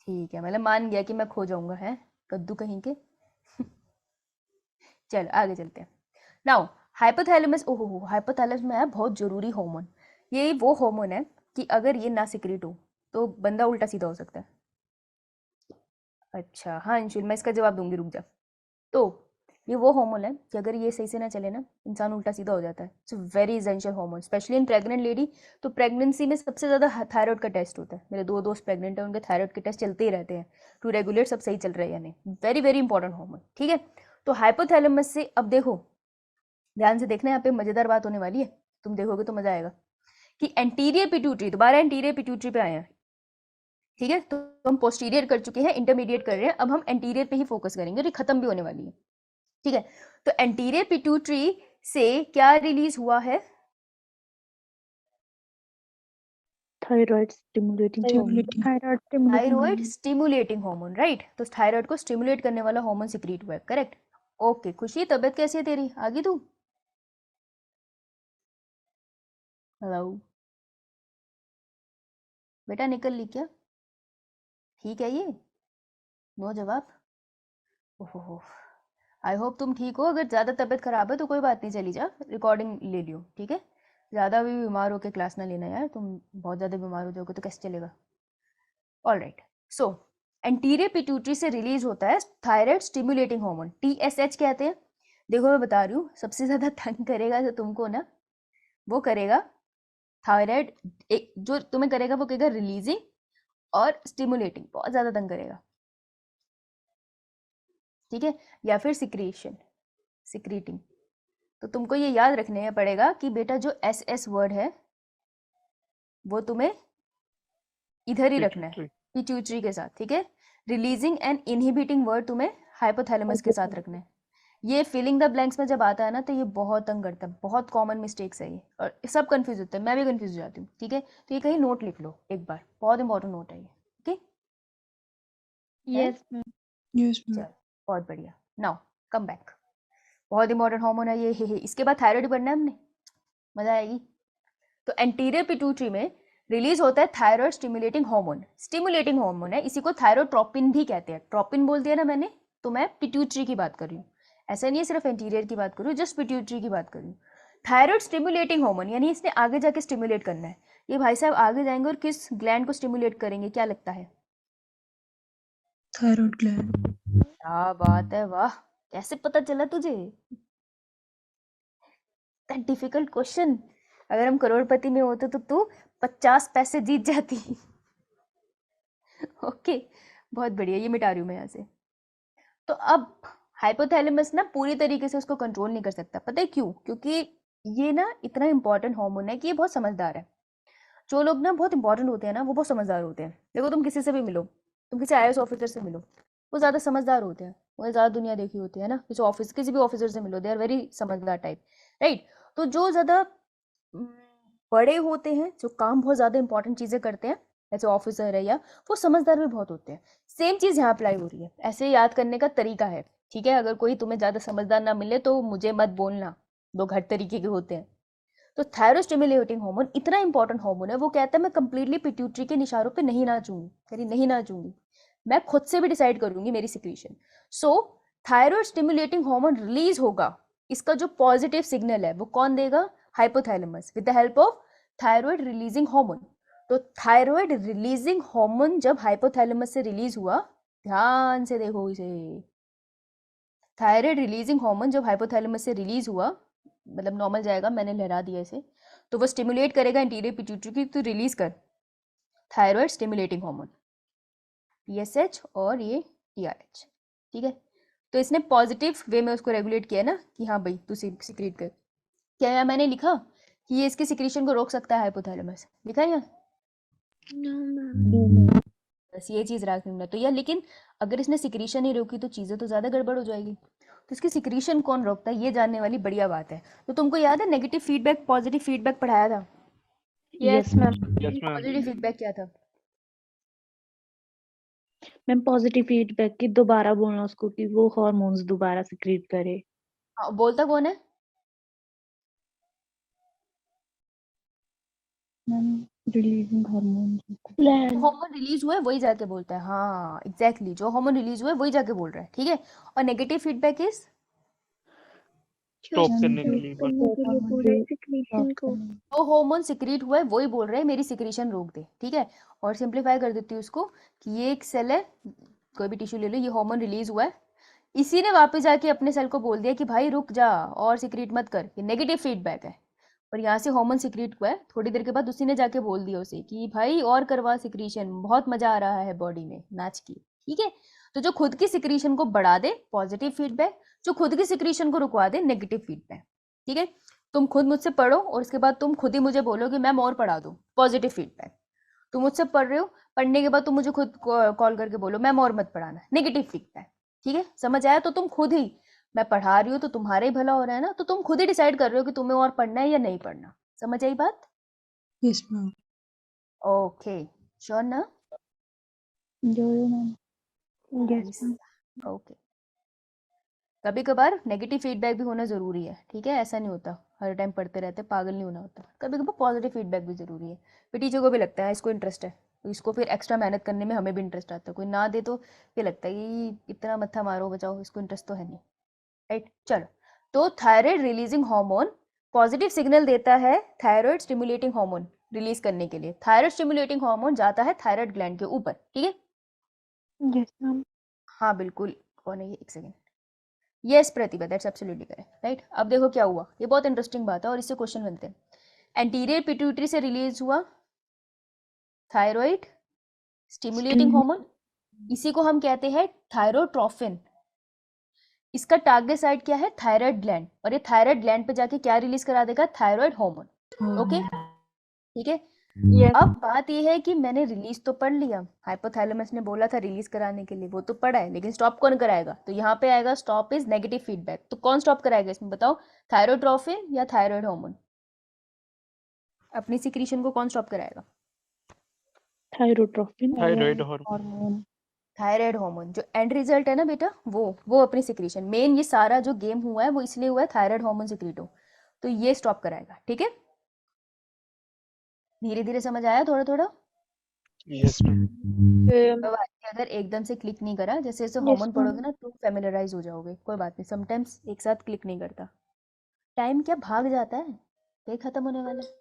ठीक है, मतलब मान गया कि मैं खो जाऊंगा, है कद्दू कहीं के। चलो आगे चलते हैं। नाउ हाइपोथैलेमस, ओहो हाइपोथैलेमस में है बहुत जरूरी हार्मोन। ये वो हार्मोन है कि अगर ये ना सिक्रीट हो तो बंदा उल्टा सीधा हो सकता है। अच्छा हाँ अंशुल, मैं इसका जवाब दूंगी, रुक जा। तो ये वो हार्मोन है कि अगर ये सही से ना चले ना, इंसान उल्टा सीधा हो जाता है। It's very essential hormone, specially in pregnant lady. तो प्रेगनेंसी में सबसे ज़्यादा थायराइड का टेस्ट होता है। मेरे 2 दोस्त प्रेग्नेंट है, उनके थायराइड के टेस्ट चलते ही रहते हैं टू रेगुलेट सब सही चल रहा है या नहीं। वेरी वेरी इंपॉर्टेंट हार्मोन, ठीक है। तो हाइपोथैलेमस से अब देखो, ध्यान से देखना, यहाँ पे मजेदार बात होने वाली है, तुम देखोगे तो मजा आएगा कि एंटीरियर पिट्यूटरी, दोबारा एंटीरियर पिट्यूटरी पे आए हैं, ठीक है। तो हम पोस्टीरियर कर चुके हैं, इंटरमीडिएट कर रहे हैं, अब हम एंटीरियर पे ही फोकस करेंगे और ये खत्म भी होने वाली है, ठीक है। तो एंटीरियर पिट्यूटरी से क्या रिलीज हुआ है? Thyroid stimulating hormone. Stimulating. Thyroid stimulating thyroid hormone. Stimulating hormone, right. तो थायराइड को स्टिमुलेट करने वाला हार्मोन सिक्रीट हुआ है, करेक्ट। ओके खुशी, तबीयत कैसी है तेरी, आ गई तू? हेलो बेटा, निकल ली क्या? ठीक है ये, नो जवाब। ओहो, आई होप तुम ठीक हो। अगर ज़्यादा तबीयत खराब है तो कोई बात नहीं, चली जा, रिकॉर्डिंग ले लियो, ठीक है। ज़्यादा भी बीमार होकर क्लास ना लेना यार, तुम बहुत ज़्यादा बीमार हो जाओगे तो कैसे चलेगा। ऑल राइट, सो एंटीरियर पिट्यूटरी से रिलीज होता है थायराइड स्टिमुलेटिंग हार्मोन, टीएसएच कहते हैं। देखो मैं बता रही हूँ, सबसे ज़्यादा तंग करेगा जो तुमको ना, वो करेगा थायराइड, एक जो तुम्हें करेगा वो करेगा रिलीजिंग और स्टिमुलेटिंग, बहुत ज़्यादा तंग करेगा, ठीक है। या फिर सिक्रीशन, सिक्रीटिंग। तो तुमको ये याद रखने पड़ेगा कि बेटा जो एस एस वर्ड है वो तुम्हें इधर ही रखना है, Pituitary. पिट्यूटरी के साथ, ठीक है। रिलीजिंग एंड इनहिबिटिंग वर्ड तुम्हें हाइपोथैलेमस के साथ रखना है। ये फिलिंग द ब्लैंक्स में जब आता है ना तो ये बहुत तंग करता है, बहुत कॉमन मिस्टेक्स है ये, और सब कंफ्यूज होते हैं, मैं भी कंफ्यूज हो जाती हूँ, ठीक है। तो ये कहीं नोट लिख लो एक बार, बहुत इंपॉर्टेंट नोट है ये, okay. Yes, ma'am. Yes, ma'am. चलो बहुत बढ़िया। नाउ कम बैक, बहुत इंपॉर्टेंट हार्मोन है ये, हे। इसके बाद थायराइड पढ़ना है हमने, मजा आएगी। तो एंटीरियर पिट्यूटरी में रिलीज होता है thyroid stimulating hormone, stimulating hormone है, इसी को थायरोट्रोपिन भी कहते हैं। ट्रोपिन बोल दिया ना मैंने, तो मैं पिट्यूटरी की बात कर रही हूँ, ऐसा नहीं है सिर्फ एंटीरियर की बात कर रही हूँ, जस्ट पिट्यूटरी की बात कर रही हूँ। थायराइड स्टिमुलेटिंग हार्मोन यानी इसने आगे जाके स्टिमुलेट करना है। ये भाई साहब आगे जाएंगे और किस ग्लैंड को स्टिमुलेट करेंगे, क्या लगता है? Thyroid gland. क्या बात है, वाह, कैसे पता चला तुझे? डिफिकल्ट क्वेश्चन, अगर हम करोड़पति में होते तो तू 50 पैसे जीत जाती। ओके बहुत बढ़िया, ये मिटा रही हूँ मैं यहाँ से। तो अब हाइपोथैलेमस ना पूरी तरीके से उसको कंट्रोल नहीं कर सकता, पता है क्यों? क्योंकि ये ना इतना इंपॉर्टेंट हार्मोन है कि ये बहुत समझदार है। जो लोग ना बहुत इंपॉर्टेंट होते हैं ना वो बहुत समझदार होते हैं। देखो तुम किसी से भी मिलो, तुम किसी आईएएस ऑफिसर से मिलो, वो ज़्यादा समझदार होते हैं, वो ज़्यादा दुनिया देखी होती है ना। किसी ऑफिस, किसी भी ऑफिसर से मिलो, दे आर वेरी समझदार टाइप, राइट। तो जो ज़्यादा बड़े होते हैं, जो काम बहुत ज़्यादा इंपॉर्टेंट चीज़ें करते हैं, जैसे ऑफिसर है, या वो समझदार भी बहुत होते हैं। सेम चीज़ यहाँ अप्लाई हो रही है, ऐसे याद करने का तरीका है, ठीक है। अगर कोई तुम्हें ज़्यादा समझदार ना मिले तो मुझे मत बोलना, दो घट तरीके के होते हैं। तो थायराइड स्टिमुलेटिंग हार्मोन इतना इंपॉर्टेंट हार्मोन है, वो कहता है मैं कंप्लीटली पिट्यूटरी के इशारों पे नहीं नाचूंगी, कहीं नहीं नाचूंगी, मैं खुद से भी डिसाइड करूंगी मेरी सिक्रीशन। सो थायराइड स्टिमुलेटिंग हार्मोन रिलीज होगा, इसका जो पॉजिटिव सिग्नल है वो कौन देगा? Hypothalamus, with the help of thyroid releasing hormone. तो थायराइड रिलीजिंग हार्मोन जब हाइपोथैलेमस से रिलीज हुआ, ध्यान से देखो इसे, थायराइड रिलीजिंग हार्मोन जब हाइपोथैलेमस से रिलीज हुआ, मतलब नॉर्मल जाएगा, मैंने लहरा दिया इसे, तो वो स्टिमुलेट करेगा इंटीरियर पिट्यूटरी की, तो रिलीज कर थायराइड स्टिमुलेटिंग हार्मोन, टीएसएच और ये टीआरएच, ठीक है। तो इसने पॉजिटिव वे में उसको रेगुलेट किया ना कि हाँ भाई तू सिक्रीट कर। क्या यहाँ मैंने लिखा कि ये इसके सिक्रीशन को रोक सकता है हाइपोथैलेमस? लिखा है यहाँ? No, ma'am. बस ये चीज रखना। तो यार लेकिन अगर इसने सिक्रीशन नहीं रोकी तो चीजें तो ज्यादा गड़बड़ हो जाएगी। तो इसकी सिक्रीशन कौन रोकता है, ये जानने वाली बढ़िया बात है। तो तुमको याद है नेगेटिव फीडबैक पॉजिटिव फीडबैक पढ़ाया था? Yes ma'am. Yes, ma'am. Positive feedback क्या था? मैम पॉजिटिव फीडबैक की दोबारा बोलना उसको कि वो हार्मोन्स दोबारा सिक्रीट करे। हाँ, बोलता कौन है? Ma'am releasing hormones. Hormone release हुआ है वही जाके बोलता है। हाँ एग्जैक्टली, जो हार्मोन रिलीज हुआ है वही जाके बोल रहा है, ठीक है। और negative feedback is Stop Stop करने के लिए बस। करने के लिए बोल रहे हैं secretion को. जो हार्मोन सिक्रीट हुआ है वही बोल रहे हैं मेरी सिक्रीशन रोक दे, ठीक है। और सिंप्लीफाई कर देती हूँ उसको कि ये एक सेल है, कोई भी टिश्यू ले लो, ये हार्मोन रिलीज हुआ है, इसी ने वापस जाके अपने सेल को बोल दिया कि भाई रुक जा और सिक्रीट मत कर, ये नेगेटिव फीडबैक है। और यहाँ से हार्मोन सिक्रीट हुआ है, थोड़ी देर के बाद उसी ने जाके बोल दिया उसे कि भाई और करवा सिक्रीशन, बहुत मजा आ रहा है बॉडी में नाच की, ठीक है। तो जो खुद की सिक्रीशन को बढ़ा दे पॉजिटिव फीडबैक, जो खुद की सिक्रीशन को रुकवा दे नेगेटिव फीडबैक, ठीक है। तुम खुद मुझसे पढ़ो और उसके बाद तुम खुद ही मुझे बोलो कि मैम और पढ़ा दो, पॉजिटिव फीडबैक। तुम मुझसे पढ़ रहे हो, पढ़ने के बाद तुम मुझे खुद कॉल करके बोलो मैम और मत पढ़ाना, नेगेटिव फीडबैक, ठीक है। समझ आया? तो तुम खुद ही, मैं पढ़ा रही हूँ तो तुम्हारा ही भला हो रहा है ना, तो तुम खुद ही डिसाइड कर रहे हो कि तुम्हें और पढ़ना है या नहीं पढ़ना। समझ आई बात? Yes ma'am. ओके, श्योर ना? जो मैम। Nice. ओके। कभी कभार नेगेटिव फीडबैक भी होना जरूरी है, ठीक है। ऐसा नहीं होता हर टाइम पढ़ते रहते, पागल नहीं होना होता। कभी कभार पॉजिटिव फीडबैक भी जरूरी है। फिर टीचर को भी लगता है इसको इंटरेस्ट है, तो इसको फिर एक्स्ट्रा मेहनत करने में हमें भी इंटरेस्ट आता है। कोई ना दे तो फिर लगता है कि इतना मत्था मारो बचाओ, इसको इंटरेस्ट तो है नहीं, राइट। चलो, तो thyroid releasing hormone positive signal देता है थायराइड स्टिमुलेटिंग हार्मोन रिलीज करने के लिए। थायराइड स्टिमुलेटिंग हार्मोन जाता है थायराइड ग्लैंड के ऊपर, ठीक है। Yes ma'am. हाँ बिल्कुल, कौन है ये, एक second. Yes Pratibha, that's absolutely correct, right. अब देखो क्या हुआ, ये बहुत इंटरेस्टिंग बात है और इससे क्वेश्चन बनते हैं। एंटीरियर पिट्यूटरी से रिलीज हुआ थायराइड स्टिमुलेटिंग हार्मोन, इसी को हम कहते हैं थायरोट्रोफिन। इसका टारगेट साइट क्या है? Thyroid gland. और ये थायराइड ग्लैंड पे जाके क्या रिलीज करा देगा? Thyroid hormone. ओके, ठीक है। अब बात ये है कि मैंने रिलीज तो पढ़ लिया, हाइपोथैलेमस ने बोला था रिलीज कराने के लिए, वो तो पढ़ा है, लेकिन स्टॉप कौन कराएगा? तो यहाँ पे आएगा स्टॉप इज नेगेटिव फीडबैक। तो कौन स्टॉप कराएगा इसमें बताओ, थायरोट्रोफिन या थायराइड हार्मोन? अपनी सिक्रीशन को कौन स्टॉप कराएगा? Thyrotrophin. Thyroid hormone. Thyroid hormone. जो एंड रिजल्ट है ना बेटा, वो अपनी सिक्रीशन, मेन ये सारा जो गेम हुआ है वो इसलिए हुआ है थायराइड हार्मोन सिक्रीट हो, तो ये स्टॉप कराएगा, ठीक है। धीरे धीरे समझ आया थोड़ा थोड़ा? Yes, ma'am. कोई बात नहीं, अगर एकदम से क्लिक नहीं करा, जैसे जैसे हार्मोन पढ़ोगे ना तुम फेमिलराइज हो जाओगे, कोई बात नहीं, समटाइम्स एक साथ क्लिक नहीं करता। टाइम क्या भाग जाता है, ये खत्म होने वाला है।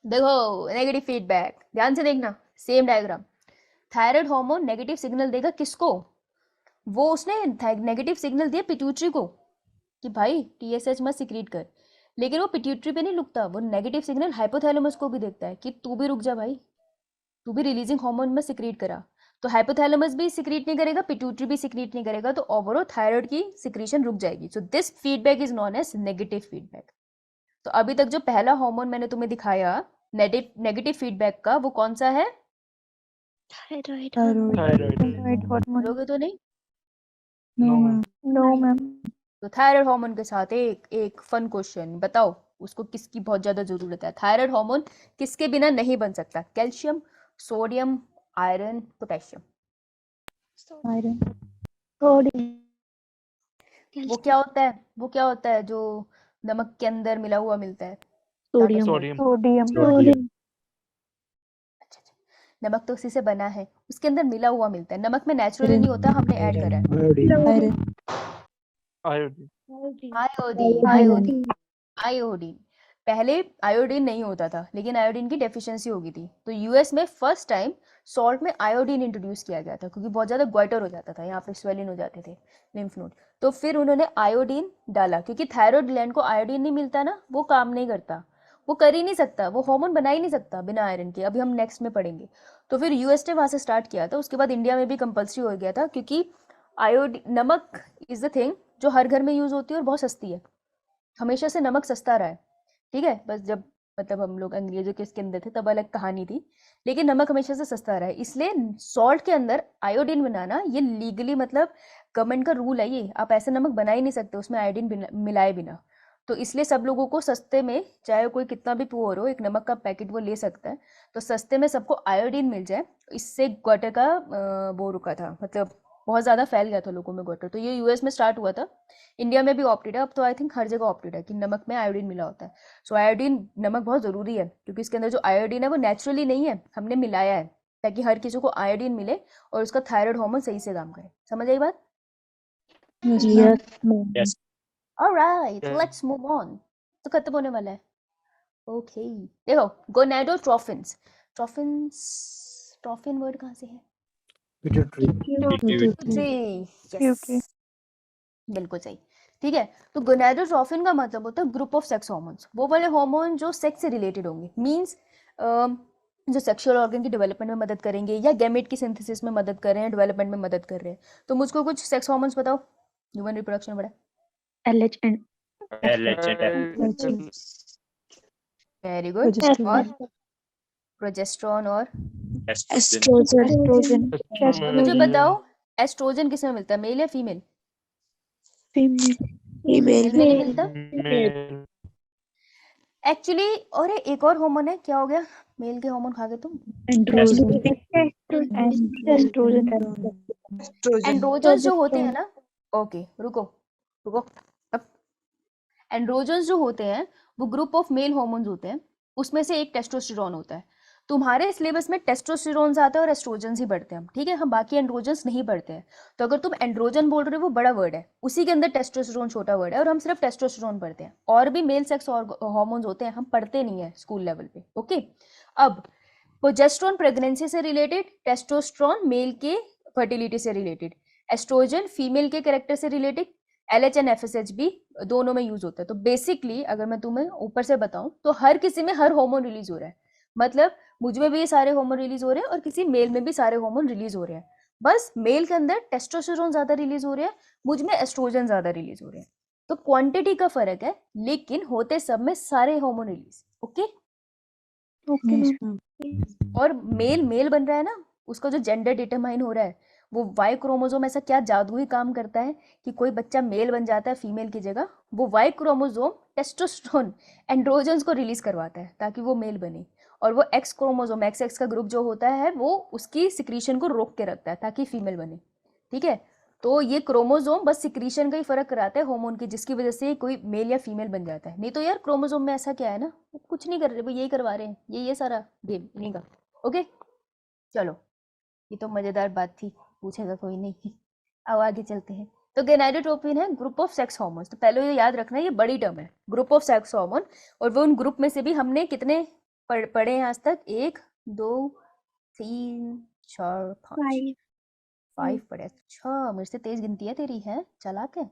देखो नेगेटिव फीडबैक, ध्यान से देखना, same diagram. Thyroid hormone negative signal देगा किसको? वो उसने नेगेटिव सिग्नल दिया पिट्यूटरी को कि भाई टीएसएच मत सिक्रीट कर, लेकिन वो पिट्यूटरी पे नहीं रुकता, वो नेगेटिव सिग्नल हाइपोथैलेमस को भी देखता है कि तू भी रुक जा भाई, तू भी रिलीजिंग हार्मोन में सिक्रीट करा। तो हाइपोथैलेमस भी सिक्रीट नहीं करेगा, पिट्यूटरी भी सिक्रीट नहीं करेगा, तो ओवरऑल थायराइड की सिक्रीशन रुक जाएगी। So this feedback is known as negative feedback. तो अभी तक जो पहला हार्मोन मैंने तुम्हें दिखाया नेगेटिव फीडबैक का, वो कौन सा है? Thyroid. Thyroid. बोलोगे तो नहीं? No, ma'am. No ma'am. तो थायराइड हार्मोन के साथ एक फन क्वेश्चन बताओ, उसको किसकी बहुत ज्यादा जरूरत है? थायराइड हार्मोन किसके बिना नहीं बन सकता? Calcium, sodium, iron, potassium. Iron. वो क्या होता है, वो क्या होता है जो नमक के अंदर मिला हुआ मिलता है? सोडियम। Sodium. सोडियम। अच्छा अच्छा, नमक तो उसी से बना है, उसके अंदर मिला हुआ मिलता है, नमक में नेचुरली नहीं होता, हमने ऐड करा है। Iron. Iodine. Iodine, iodine, iodine. पहले आयोडीन नहीं होता था, लेकिन आयोडीन की डेफिशिएंसी हो गई थी, तो यूएस में फर्स्ट टाइम सॉल्ट में आयोडीन इंट्रोड्यूस किया गया था, क्योंकि बहुत ज्यादा ग्वाइटर हो जाता था, यहाँ पे स्वेलिन हो जाते थे लिम्फ नोड। तो फिर उन्होंने आयोडीन डाला, क्योंकि थायराइड ग्लैंड को आयोडीन नहीं मिलता ना, वो काम नहीं करता, वो कर ही नहीं सकता, वो हार्मोन बना ही नहीं सकता बिना आयरन के। अभी हम नेक्स्ट में पढ़ेंगे। तो फिर यूएस ने वहां से स्टार्ट किया था, उसके बाद इंडिया में भी कंपल्सरी हो गया था, क्योंकि आयोडीन, नमक इज द थिंग जो हर घर में यूज होती है और बहुत सस्ती है, हमेशा से नमक सस्ता रहा है, ठीक है? बस जब मतलब हम लोग अंग्रेजों के इसके अंदर थे तब अलग कहानी थी, लेकिन नमक हमेशा से सस्ता रहा है, इसलिए सॉल्ट के अंदर आयोडीन बनाना ये लीगली मतलब गवर्नमेंट का रूल है ये, आप ऐसे नमक बना ही नहीं सकते उसमें आयोडीन मिलाए बिना। तो इसलिए सब लोगों को सस्ते में, चाहे कोई कितना भी पुअर हो, एक नमक का पैकेट वो ले सकता है, तो सस्ते में सबको आयोडीन मिल जाए, इससे ग्वाटर का वो रुका था, मतलब बहुत ज़्यादा फैल गया था लोगों में ग्वाटर। तो ये यूएस में स्टार्ट हुआ था, इंडिया में भी ऑप्टेड है, अब तो आई थिंक हर जगह ऑप्टेड है कि नमक में आयोडीन मिला होता है। सो आयोडीन, नमक बहुत ज़रूरी है क्योंकि इसके अंदर जो आयोडीन है वो नेचुरली नहीं है, हमने मिलाया है ताकि हर किसी को आयोडीन मिले और उसका थायराइड हार्मोन सही से काम करे। समझ आई बात? Yes, ma'am. Yes ma'am. Yes. Alright, Yeah. Let's move on. तो खत्म होने वाला है। ओके, देखो गोनाडोट्रोफिन्स, ट्रोफिन्स, ट्रोफिन वर्ड कहाँ से है? Pituitary. जी, Okay. यस, बिल्कुल सही। ठीक है, तो गोनाडोट्रोफिन का मतलब होता है ग्रुप ऑफ सेक्स हार्मोन्स, वो वाले हार्मोन जो सेक्स से रिलेटेड होंगे, मींस जो सेक्सुअल ऑर्गन की डेवलपमेंट में मदद करेंगे या गैमेट की सिंथेसिस में मदद कर रहे हैं, डेवलपमेंट में मदद कर रहे हैं। तो मुझको कुछ सेक्स हार्मोन्स बताओ, ह्यूमन रिप्रोडक्शन बड़ा। LH and very good. Progesterone. और प्रोजेस्टेरोन और Estrogen. मुझे बताओ एस्ट्रोजन किसमें मिलता है, मेल या फीमेल? मेल में नहीं मिलता Male. एक्चुअली। और एक और हार्मोन है, क्या हो गया? मेल के हार्मोन खा गए तुम। एंड्रोजन्स जो होते हैं ना, ओके रुको रुको, अब एंड्रोजन्स जो होते हैं वो ग्रुप ऑफ मेल हार्मोन्स होते हैं, उसमें से एक टेस्टोस्टेरोन होता है। तुम्हारे सिलेबस में टेस्टोस्टेरोन्स आता है और एस्ट्रोजन्स ही पढ़ते हैं हम, ठीक है? हम बाकी एंड्रोजन्स नहीं पढ़ते हैं। तो अगर तुम एंड्रोजन बोल रहे हो वो बड़ा वर्ड है, उसी के अंदर टेस्टोस्टेरोन छोटा वर्ड है, और हम सिर्फ टेस्टोस्टेरोन पढ़ते हैं, और भी मेल सेक्स हार्मोन्स होते हैं हम पढ़ते नहीं है स्कूल लेवल पे। ओके, अब प्रोजेस्टेरोन प्रेगनेंसी से रिलेटेड, टेस्टोस्टेरोन मेल के फर्टिलिटी से रिलेटेड, एस्ट्रोजन फीमेल के कैरेक्टर से रिलेटेड, एलएच एंड एफएसएच भी दोनों में यूज होता है। तो बेसिकली अगर मैं तुम्हें ऊपर से बताऊं तो हर किसी में हर हार्मोन रिलीज हो रहा है, मतलब मुझ में भी ये सारे हार्मोन रिलीज हो रहे हैं और किसी मेल में भी सारे हार्मोन रिलीज हो रहे हैं, बस मेल के अंदर टेस्टोस्टेरोन ज्यादा रिलीज हो रहे हैं, मुझ में एस्ट्रोजन ज्यादा रिलीज हो रहे हैं। तो क्वांटिटी का फर्क है, लेकिन होते सब में सारे hormone release. Okay, Yes, ma'am. और मेल मेल बन रहा है ना, उसका जो जेंडर डिटरमाइन हो रहा है, वो वाई क्रोमोसोम ऐसा क्या जादुई काम करता है कि कोई बच्चा मेल बन जाता है फीमेल की जगह, वो वाई क्रोमोसोम टेस्टोस्टेरोन एंड्रोजन्स को रिलीज करवाता है ताकि वो मेल बने, और वो एक्स क्रोमोसोम एक्स एक्स का ग्रुप जो होता है वो उसकी सिक्रीशन को रोक के रखता है ताकि फीमेल बने। ठीक है, तो ये क्रोमोसोम बस सिक्रीशन का ही फर्क कराता है हार्मोन की, जिसकी वजह से कोई मेल या फीमेल बन जाता है। नहीं तो यार क्रोमोसोम में ऐसा क्या है ना, कुछ नहीं कर रहे, वो यही करवा रहे हैं, ये सारा गेम इन्हीं का। ओके चलो, ये तो मजेदार बात थी, पूछेगा कोई नहीं। अब आगे चलते हैं। तो गोनाडोट्रोपिन है ग्रुप ऑफ सेक्स हार्मोन्स, तो पहले ये याद रखना ये बड़ी टर्म है, ग्रुप ऑफ सेक्स हार्मोन, और वो उन ग्रुप में से भी हमने कितने पढ़े हैं आज तक? 1 2 3 4 5 5 पढ़े। अच्छा, मेरे से तेज गिनती है तेरी, है चालाक है।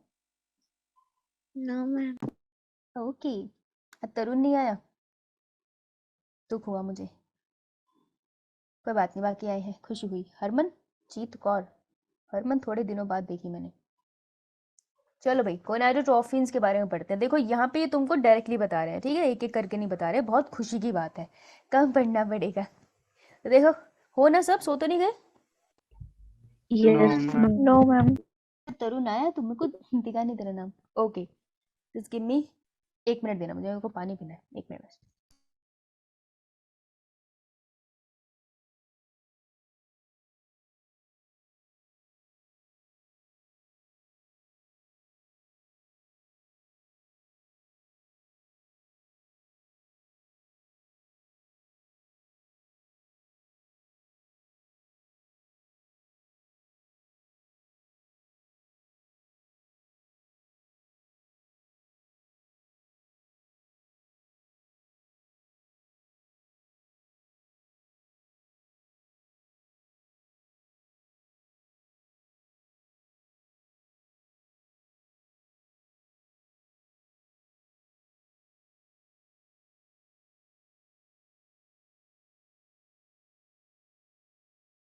No, ma'am. ओके, अब तरुण नहीं आया, दुख हुआ मुझे, कोई बात नहीं, बाकी आए हैं, खुशी हुई। हरमन जीत कौर, हरमन थोड़े दिनों बाद देखी मैंने। चलो भाई, गोनाडोट्रोफिन्स के बारे में पढ़ते हैं। देखो यहाँ पे ये तुमको डायरेक्टली बता रहे हैं, ठीक है, एक एक करके नहीं बता रहे, बहुत खुशी की बात है, कम पढ़ना पड़ेगा। तो देखो, हो ना सब, सो तो नहीं गए? Yes ma'am. No, ma'am. तरुण आया, तुमने को दिखा नहीं तेरा नाम। Okay, just give me 1 minute देना मुझे, मेरे को पानी पीना है, 1 मिनट बस।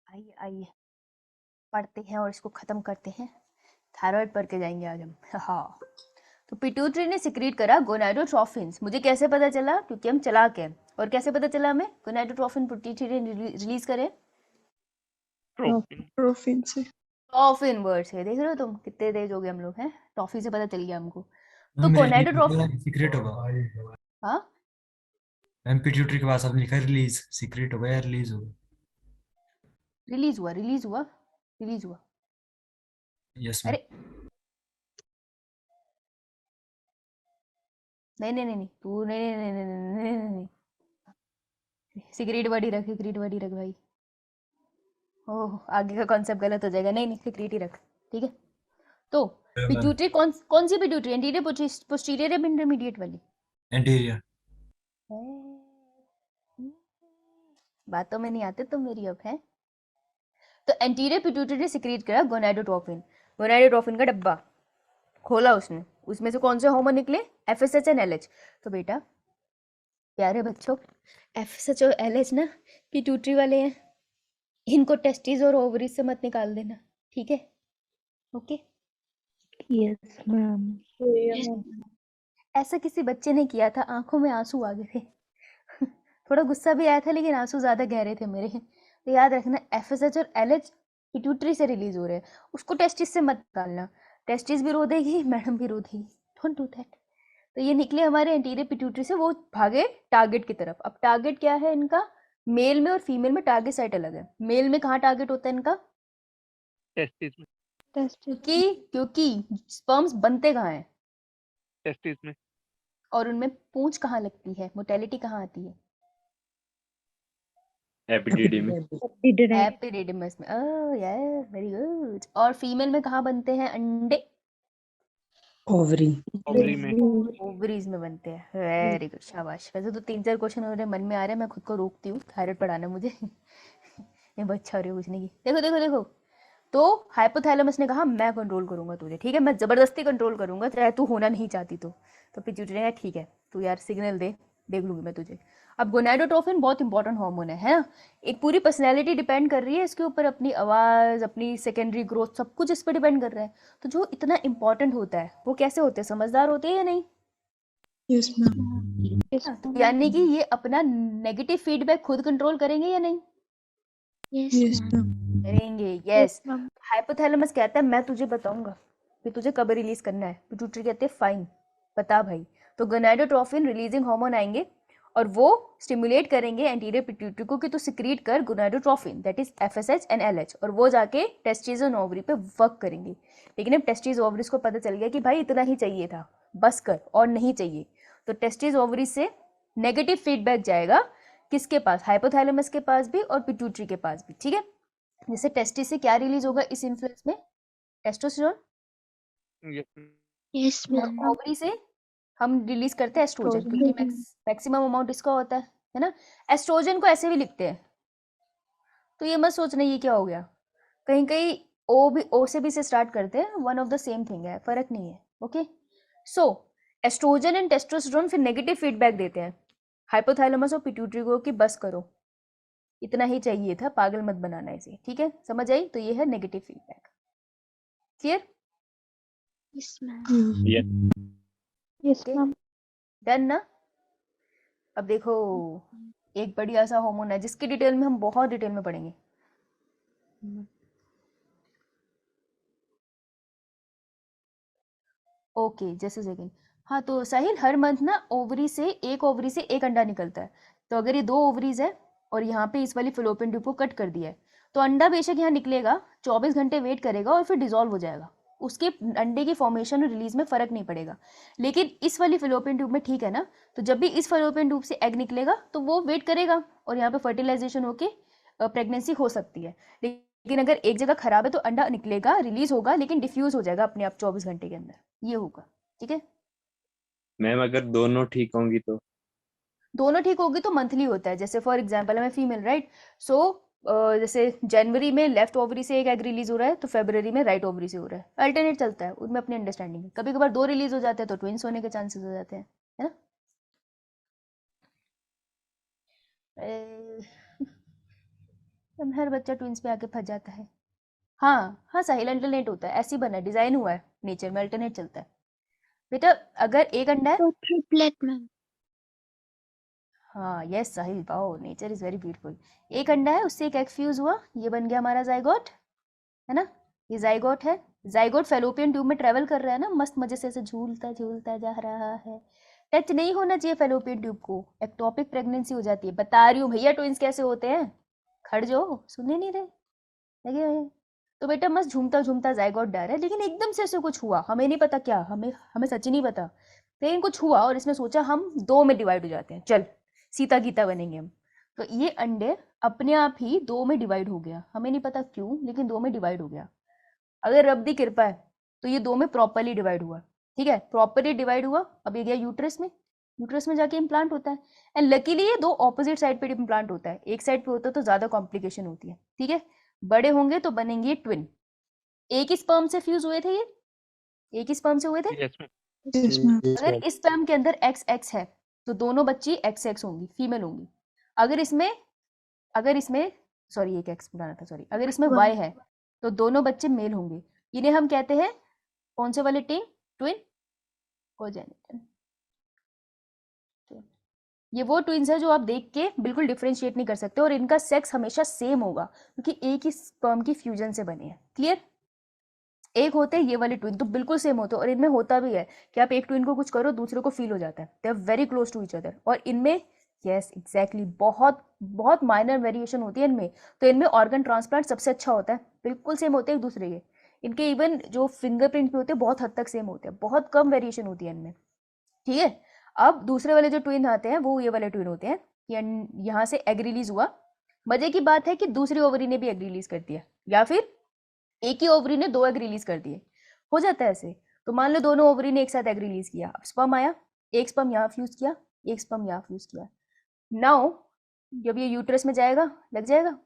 आइए आइए, पढ़ते हैं और इसको खत्म करते हैं। थायराइड पढ़ के जाएंगे आज हम। हाँ, तो पिट्यूटरी ने सिक्रीट करा गोनाडोट्रोफिन्स। मुझे कैसे पता चला? क्योंकि हम चालाक हैं। और कैसे पता चला हमें गोनाडोट्रोफिन पिट्यूटरी ने रिलीज करे? ट्रोफिन ट्रोफिन से। टॉफिन वर्ड से। देख रहे हो तुम कितने तेज हो गए हम लोग हैं, टॉफी से पता चल गया हमको। तो मैम गोनाडोट्रोफिन, सीक्रेट होगा। हाँ मैम पिट्यूटरी के पास आपने लिखा है रिलीज, सीक्रेट होगा या रिलीज होगा? रिलीज हुआ, रिलीज हुआ, रिलीज हुआ। Yes ma'am. अरे नहीं नहीं नहीं नहीं, तू नहीं नहीं नहीं नहीं नहीं नहीं नहीं, सिगरेट वर्ड ही रख, सिगरेट वर्ड ही रख भाई। ओह आगे का कॉन्सेप्ट गलत हो जाएगा। नहीं नहीं, सिगरेट ही रख, ठीक है। तो पिट्यूटरी कौन कौन सी पिट्यूटरी? एंटीरियर पोस्टीरियर या इंटरमीडिएट वाली? एंटीरियर। बातों में नहीं आते तुम मेरी अब है। तो एंटीरियर पिट्यूटरी ने सिक्रीट करा गोनाडोट्रोफिन। गोनाडोट्रोफिन का डब्बा खोला उसने, उसमें से कौन से हार्मोन निकले? FSH and LH. तो बेटा प्यारे बच्चों, एफएसएच और एलएच ना पिट्यूटरी वाले हैं, इनको टेस्टिस और ओवरीज से मत निकाल देना, ठीक है? ओके। Yes ma'am. ऐसा किसी बच्चे ने किया था, आंखों में आंसू आ गए थे। थोड़ा गुस्सा भी आया था लेकिन आंसू ज्यादा गहरे थे मेरे। तो याद रखना एफएसएच और एलएच पिट्यूटरी से रिलीज हो रहे हैं, उसको टेस्टिस से मत निकालना। टेस्टिस भी रो देगी, मैडम भी रो देगी, डोंट डू दैट। तो ये निकले हमारे एंटीरियर पिट्यूटरी से, वो भागे टारगेट की तरफ। अब टारगेट क्या है इनका? मेल में और फीमेल में टारगेट साइट अलग है। मेल में कहाँ टारगेट होता है इनका? टेस्टिस में क्योंकि स्पर्म्स बनते कहाँ हैं टेस्टिस में और उनमें पूंछ कहाँ लगती है, मोटेलिटी कहाँ आती है? एपिडिडी में। एपिडिडमस में। Oh yes, very good. और फीमेल में कहाँ बनते हैं अंडे? ओवरी। ओवरी में ओवरीज में बनते हैं। वेरी गुड, शाबाश। वैसे तो 3-4 क्वेश्चन मेरे मन में आ रहे हैं, मैं खुद को रोकती हूँ, थायराइड पढ़ाना मुझे। ये बहुत अच्छा हो रही है पूछने की। देखो देखो देखो, तो हाइपोथैलेमस ने कहा मैं कंट्रोल करूंगा तुझे, ठीक है, मैं जबरदस्ती कंट्रोल करूंगा चाहे तू होना नहीं चाहती तो पिट्यूटरी ने कहा ठीक है तू यार सिग्नल दे, देख लूंगी मैं तुझे। अब गोनाडोट्रोफिन बहुत इंपॉर्टेंट हार्मोन है ना? एक पूरी पर्सनैलिटी डिपेंड कर रही है इसके ऊपर, अपनी आवाज, अपनी सेकेंडरी ग्रोथ, सब कुछ इस पर डिपेंड कर रहा है। तो जो इतना इंपॉर्टेंट होता है वो कैसे होते हैं? समझदार होते हैं या नहीं? Yes ma'am. यानी कि ये अपना नेगेटिव फीडबैक खुद कंट्रोल करेंगे या नहीं? Yes, yes ma'am. मैम। करेंगे, यस। हाइपोथैलेमस कहता है मैं तुझे बताऊंगा कि तुझे कब रिलीज करना है। पिट्यूटरी कहते हैं फाइन, बता भाई। तो गोनाडोट्रोफिन रिलीजिंग हार्मोन आएंगे और वो स्टिमुलेट करेंगे एंटीरियर पिट्यूटरी को कि तू सिक्रीट कर gonadotrophin, that is FSH and LH, और वो जाके टेस्टिस और ओवरी पे वर्क करेंगे। लेकिन अब टेस्टिस ओवरीज को पता चल गया कि भाई इतना ही चाहिए था, बस कर, और नहीं चाहिए। तो टेस्टिस ओवरीज से नेगेटिव फीडबैक जाएगा किसके पास? हाइपोथैलेमस के पास भी और पिट्यूटरी के पास भी, ठीक है। जैसे टेस्टिस से क्या रिलीज होगा इस इन्फ्लुएंस में? टेस्टोस्टेरोन। Yes, ma'am. ओवरी से हम रिलीज करते हैं एस्ट्रोजन, क्योंकि मैक्सिमम अमाउंट इसका होता है ना? एस्ट्रोजन को ऐसे भी लिखते हैं, तो ये मत सोचना ये क्या हो गया। कहीं कहीं ओ भी, ओ से भी से स्टार्ट करते हैं, one of the same thing है, फर्क नहीं है। Okay, so estrogen and testosterone फिर नेगेटिव फीडबैक देते हैं हाइपोथैलेमस और पिट्यूटरी को कि बस करो, इतना ही चाहिए था, पागल मत बनाना इसे, ठीक है? समझ आई? तो ये है negative feedback. Clear? Yes, ma'am. Yes ma'am. Done ना? अब देखो एक बढ़िया सा हार्मोन है जिसकी डिटेल में हम बहुत डिटेल में पढ़ेंगे। Okay just a second. हाँ तो साहिल, हर मंथ ना ओवरी से एक अंडा निकलता है। तो अगर ये 2 ओवरीज है और यहाँ पे इस वाली फेलोपियन ट्यूब को कट कर दिया है, तो अंडा बेशक यहाँ निकलेगा, 24 घंटे वेट करेगा और फिर डिसॉल्व हो जाएगा। उसके अंडे की फॉर्मेशन और रिलीज में फर्क नहीं पड़ेगा। लेकिन इस वाली फेलोपियन ट्यूब में ठीक है ना, तो जब भी इस फेलोपियन ट्यूब से एग निकलेगा तो वो वेट करेगा और यहाँ पे फर्टिलाइजेशन होके प्रेगनेंसी हो सकती है। लेकिन अगर एक जगह खराब है तो अंडा निकलेगा, रिलीज होगा, लेकिन डिफ्यूज हो जाएगा अपने आप 24 घंटे के अंदर, ये होगा, ठीक है? मैम अगर दोनों ठीक होंगी तो? दोनों ठीक होगी तो मंथली होता है। जैसे फॉर एग्जांपल मैं फीमेल, राइट? सो जैसे जनवरी में लेफ्ट ओवरी से एक एग रिलीज हो रहा है तो फरवरी में राइट ओवरी से हो रहा है, अल्टरनेट चलता है, उनमें अपनी अंडरस्टैंडिंग है। कभी कभार 2 रिलीज हो जाते हैं तो ट्विंस होने के चांसेस हो जाते हैं, है ना? हर बच्चा ट्विंस पे आके फंस जाता है। हाँ हाँ साहिल, अल्टरनेट होता है, ऐसी बना है, डिजाइन हुआ है नेचर में, अल्टरनेट चलता है। बेटा अगर एक अंडा है, तो ट्रिपलेट मैम। हाँ yes Sahil, wow nature is very beautiful. एक अंडा है, उससे एक एग फ्यूज हुआ, ये बन गया हमारा जाइगोट, है ना, ये जाइगोट है। जाइगोट फेलोपियन ट्यूब में ट्रेवल कर रहा है ना, मस्त मजे से ऐसे झूलता झूलता जा रहा है। टच नहीं होना चाहिए फेलोपियन ट्यूब को, एक्टोपिक प्रेगनेंसी हो जाती है। बता रही हूँ भैया ट्विंस कैसे होते हैं, खड़ जाओ, सुनने नहीं रहे लगे हुए हैं। तो बेटा मस्त झूमता झूमता जाइगोट डर है, लेकिन एकदम से ऐसे कुछ हुआ, हमें नहीं पता क्या, हमें हमें सच नहीं पता, लेकिन कुछ हुआ और इसने सोचा हम दो में डिवाइड हो जाते हैं, चल सीता गीता बनेंगे हम। तो ये अंडे अपने आप ही दो में डिवाइड हो गया, हमें नहीं पता क्यों, लेकिन दो में डिवाइड हो गया। अगर रब दी कृपा है तो ये दो में प्रॉपरली डिवाइड हुआ, ठीक है, प्रॉपरली डिवाइड हुआ। अब ये गया यूट्रस में, यूट्रस में जाके इम्प्लांट होता है। एंड लकीली ये दो ऑपोजिट साइड पे इम्प्लांट होता है, एक साइड पे होता है तो ज्यादा कॉम्प्लिकेशन होती है, ठीक है। बड़े होंगे तो बनेंगे ट्विन। एक ही स्पर्म से फ्यूज हुए थे ये, एक ही स्पर्म से हुए थे। Yes ma'am. Yes ma'am. अगर इस स्पर्म के अंदर XX है तो दोनों बच्ची XX होंगी, फीमेल होंगी। अगर इसमें सॉरी एक X बनाना था, सॉरी, अगर इसमें Y है तो दोनों बच्चे मेल होंगे। इन्हें हम कहते हैं कौन से वाले टीम, ट्विन कोजेनिटल। ये वो ट्विन्स है जो आप देख के बिल्कुल डिफरेंशिएट नहीं कर सकते, और इनका सेक्स हमेशा सेम होगा क्योंकि एक ही स्पर्म की फ्यूजन से बने हैं। क्लियर? एक होते हैं ये वाले ट्विन तो बिल्कुल सेम होते हैं, और इनमें होता भी है कि आप एक ट्विन को कुछ करो दूसरे को फील हो जाता है, they are very close to each other. और इनमें यस एग्जैक्टली बहुत बहुत माइनर वेरिएशन होती है इनमें। तो इनमें ऑर्गन ट्रांसप्लांट सबसे अच्छा होता है, बिल्कुल सेम होते हैं एक दूसरे के। इनके इवन जो फिंगरप्रिंट भी होते हैं बहुत हद तक सेम होते हैं, बहुत कम वेरिएशन होती है इनमें, ठीक है। अब दूसरे वाले जो ट्विन आते हैं वो ये वाले ट्विन होते हैं, यहाँ से एग रिलीज हुआ। मजे की बात है कि दूसरी ओवरी ने भी एग रिलीज कर दिया, या फिर एक ही ओवरी ने दो एग रिलीज कर दिए, हो जाता है ऐसे। तो मान लो दोनों ओवरी ने एक साथ एग रिलीज किया, अब स्पर्म आया, एक स्पर्म यहाँ फ्यूज किया, एक स्पर्म यहाँ फ्यूज किया। नाउ जब ये यूट्रस में जाएगा, लग जाएगा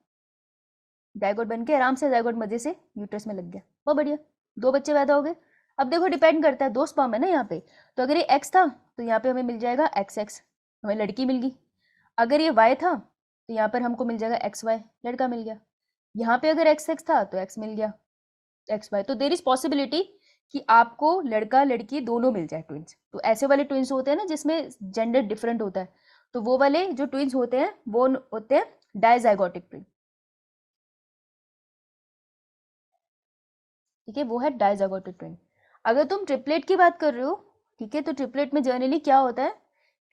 जाइगोट बन के, आराम से जाइगोट मजे से यूट्रस में लग गया, बहुत बढ़िया, दो बच्चे पैदा हो गए। अब देखो डिपेंड करता है, दो स्पर्म है ना यहाँ पे, तो अगर ये एक्स था तो यहाँ पे हमें मिल जाएगा XX, हमें लड़की मिल गई। अगर ये Y था तो यहाँ पर हमको मिल जाएगा XY, लड़का मिल गया। यहाँ पे अगर XX था तो X मिल गया, XY। तो देर इज पॉसिबिलिटी कि आपको लड़का लड़की दोनों मिल जाए ट्विंस। तो ऐसे वाले ट्विंस होते हैं ना जिसमें जेंडर डिफरेंट होता है, तो वो वाले जो ट्विंस होते हैं वो होते हैं डाइजाइगोटिक ट्विन, ठीक है, वो है डाइजाइगोटिक ट्विन। अगर तुम ट्रिपलेट की बात कर रहे हो, ठीक है, तो ट्रिपलेट में जनरली क्या होता है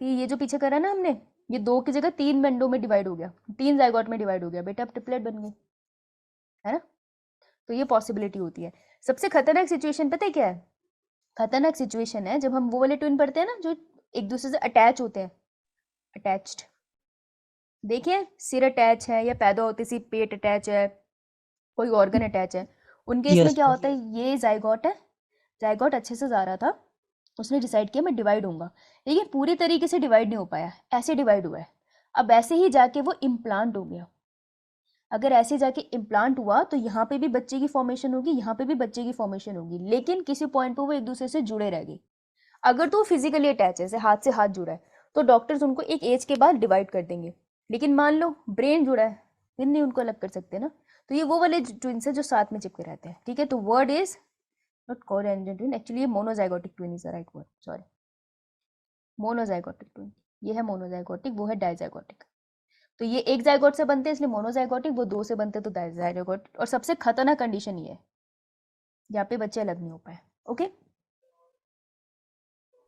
कि ये जो पीछे करा ना हमने, ये दो की जगह तीन बंडों में डिवाइड हो गया, तीन जाइगोट में डिवाइड हो गया, बेटा अब ट्रिपलेट बन गई, है ना। तो ये पॉसिबिलिटी होती है। सबसे खतरनाक सिचुएशन पता है क्या है? खतरनाक सिचुएशन है जब हम वो वाले ट्विन पढ़ते हैं ना जो एक दूसरे से अटैच होते हैं, अटैच्ड। देखिए सिर अटैच है या पैदा होते सी पेट अटैच है, कोई ऑर्गन अटैच है, उनके इसमें Yes, क्या ma'am. होता है, ये जाइगोट है, जाइगोट अच्छे से जा रहा था, उसने डिसाइड किया मैं डिवाइड होऊंगा, लेकिन पूरी तरीके से डिवाइड नहीं हो पाया, ऐसे डिवाइड हुआ है। अब ऐसे ही जाके वो इम्प्लांट हो गया। अगर ऐसे जाके इम्प्लांट हुआ तो यहाँ पे भी बच्चे की फॉर्मेशन होगी, यहाँ पे भी बच्चे की फॉर्मेशन होगी, लेकिन किसी पॉइंट पर वो एक दूसरे से जुड़े रह गए। अगर तो फिजिकली अटैच है, जैसे हाथ से हाथ जुड़ा है, तो डॉक्टर्स उनको एक एज के बाद डिवाइड कर देंगे। लेकिन मान लो ब्रेन जुड़ा है, फिर नहीं उनको अलग कर सकते ना। तो ये वो वाले ट्विन्स है जो साथ में चिपके रहते हैं, ठीक है। तो वर्ड इज नॉट कोरेंजन ट्विन, एक्चुअली ये monozygotic twin is the right word, sorry, monozygotic twin. ये है मोनोजाइगोटिक, वो है डाइजाइगोटिक। तो ये एक जाइगोट से बनते हैं इसलिए मोनोजाइगोटिक, वो दो से बनते तो डाइजाइगोटिक। और सबसे खतरनाक कंडीशन ये है यहाँ पे बच्चे अलग नहीं हो पाए, okay.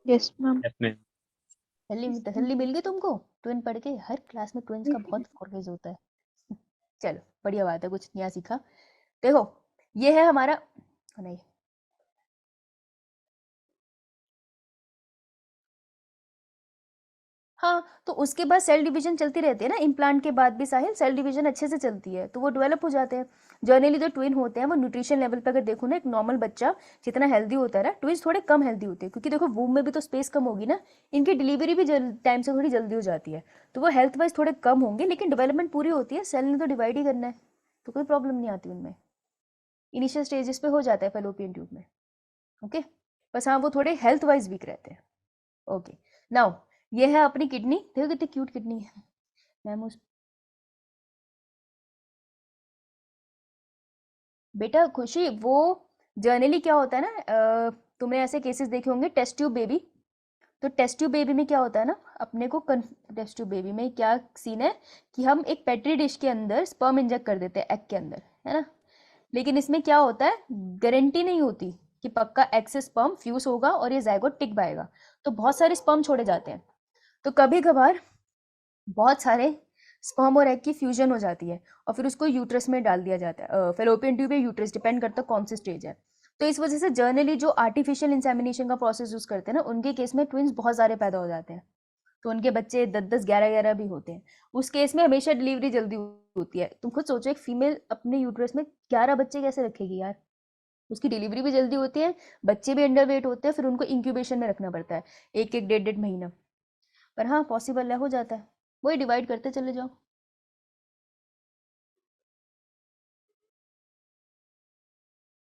Yes ma'am. Yes ma'am. तसल्ली मिल गई तुमको ट्विन पढ़ के? हर क्लास में ट्विन्स का बहुत फोकस होता है। चलो बढ़िया बात है, कुछ नया सीखा। देखो ये है हमारा, नहीं हाँ, तो उसके बाद सेल डिवीजन चलती रहती है ना, इम्प्लांट के बाद भी साहिल सेल डिवीजन अच्छे से चलती है, तो वो डेवलप हो जाते हैं। जनरली जो ट्विन होते हैं वो न्यूट्रिशन लेवल पे अगर देखो ना, एक नॉर्मल बच्चा जितना हेल्दी होता है ना, ट्विन्स थोड़े कम हेल्दी होते हैं, क्योंकि देखो वूम में भी तो स्पेस कम होगी ना, इनकी डिलीवरी भी टाइम से थोड़ी जल्दी हो जाती है, तो वो हेल्थ वाइज थोड़े कम होंगे, लेकिन डेवलपमेंट पूरी होती है, सेल ने तो डिवाइड ही करना है, तो कोई प्रॉब्लम नहीं आती उनमें। इनिशियल स्टेजेस पे हो जाता है फेलोपियन ट्यूब में, ओके। बस हाँ वो थोड़े हेल्थ वाइज वीक रहते हैं, ओके। नाउ ये है अपनी किडनी, देखो कितनी क्यूट किडनी है मैम। उस बेटा खुशी वो जनरली क्या होता है ना, तुमने ऐसे केसेस देखे होंगे टेस्ट ट्यूब बेबी। तो टेस्ट ट्यूब बेबी में क्या होता है ना, अपने को टेस्ट ट्यूब बेबी में क्या सीन है कि हम एक पेट्री डिश के अंदर स्पर्म इंजेक्ट कर देते हैं एग के अंदर, है ना। लेकिन इसमें क्या होता है, गारंटी नहीं होती कि पक्का एग से स्पर्म फ्यूज होगा और ये जाइगोट टिक पाएगा। तो बहुत सारे स्पर्म छोड़े जाते हैं। तो कभी कभार बहुत सारे स्पर्म और एग की फ्यूजन हो जाती है और फिर उसको यूट्रस में डाल दिया जाता है। फेलोपियन ट्यूब या यूट्रस, डिपेंड करता है कौन सी स्टेज है। तो इस वजह से जर्नली जो आर्टिफिशियल इंसेमिनेशन का प्रोसेस यूज करते हैं ना, उनके केस में ट्विंस बहुत सारे पैदा हो जाते हैं। तो उनके बच्चे 10-10, 11-11 भी होते हैं। उस केस में हमेशा डिलीवरी जल्दी होती है। तुम खुद सोचो, एक फीमेल अपने यूट्रस में 11 बच्चे कैसे रखेगी यार। उसकी डिलीवरी भी जल्दी होती है, बच्चे भी अंडर वेट होते हैं, फिर उनको इंक्यूबेशन में रखना पड़ता है 1-1, 1.5 महीना। पर हाँ, पॉसिबल है, हो जाता है। वही डिवाइड करते चले जाओ।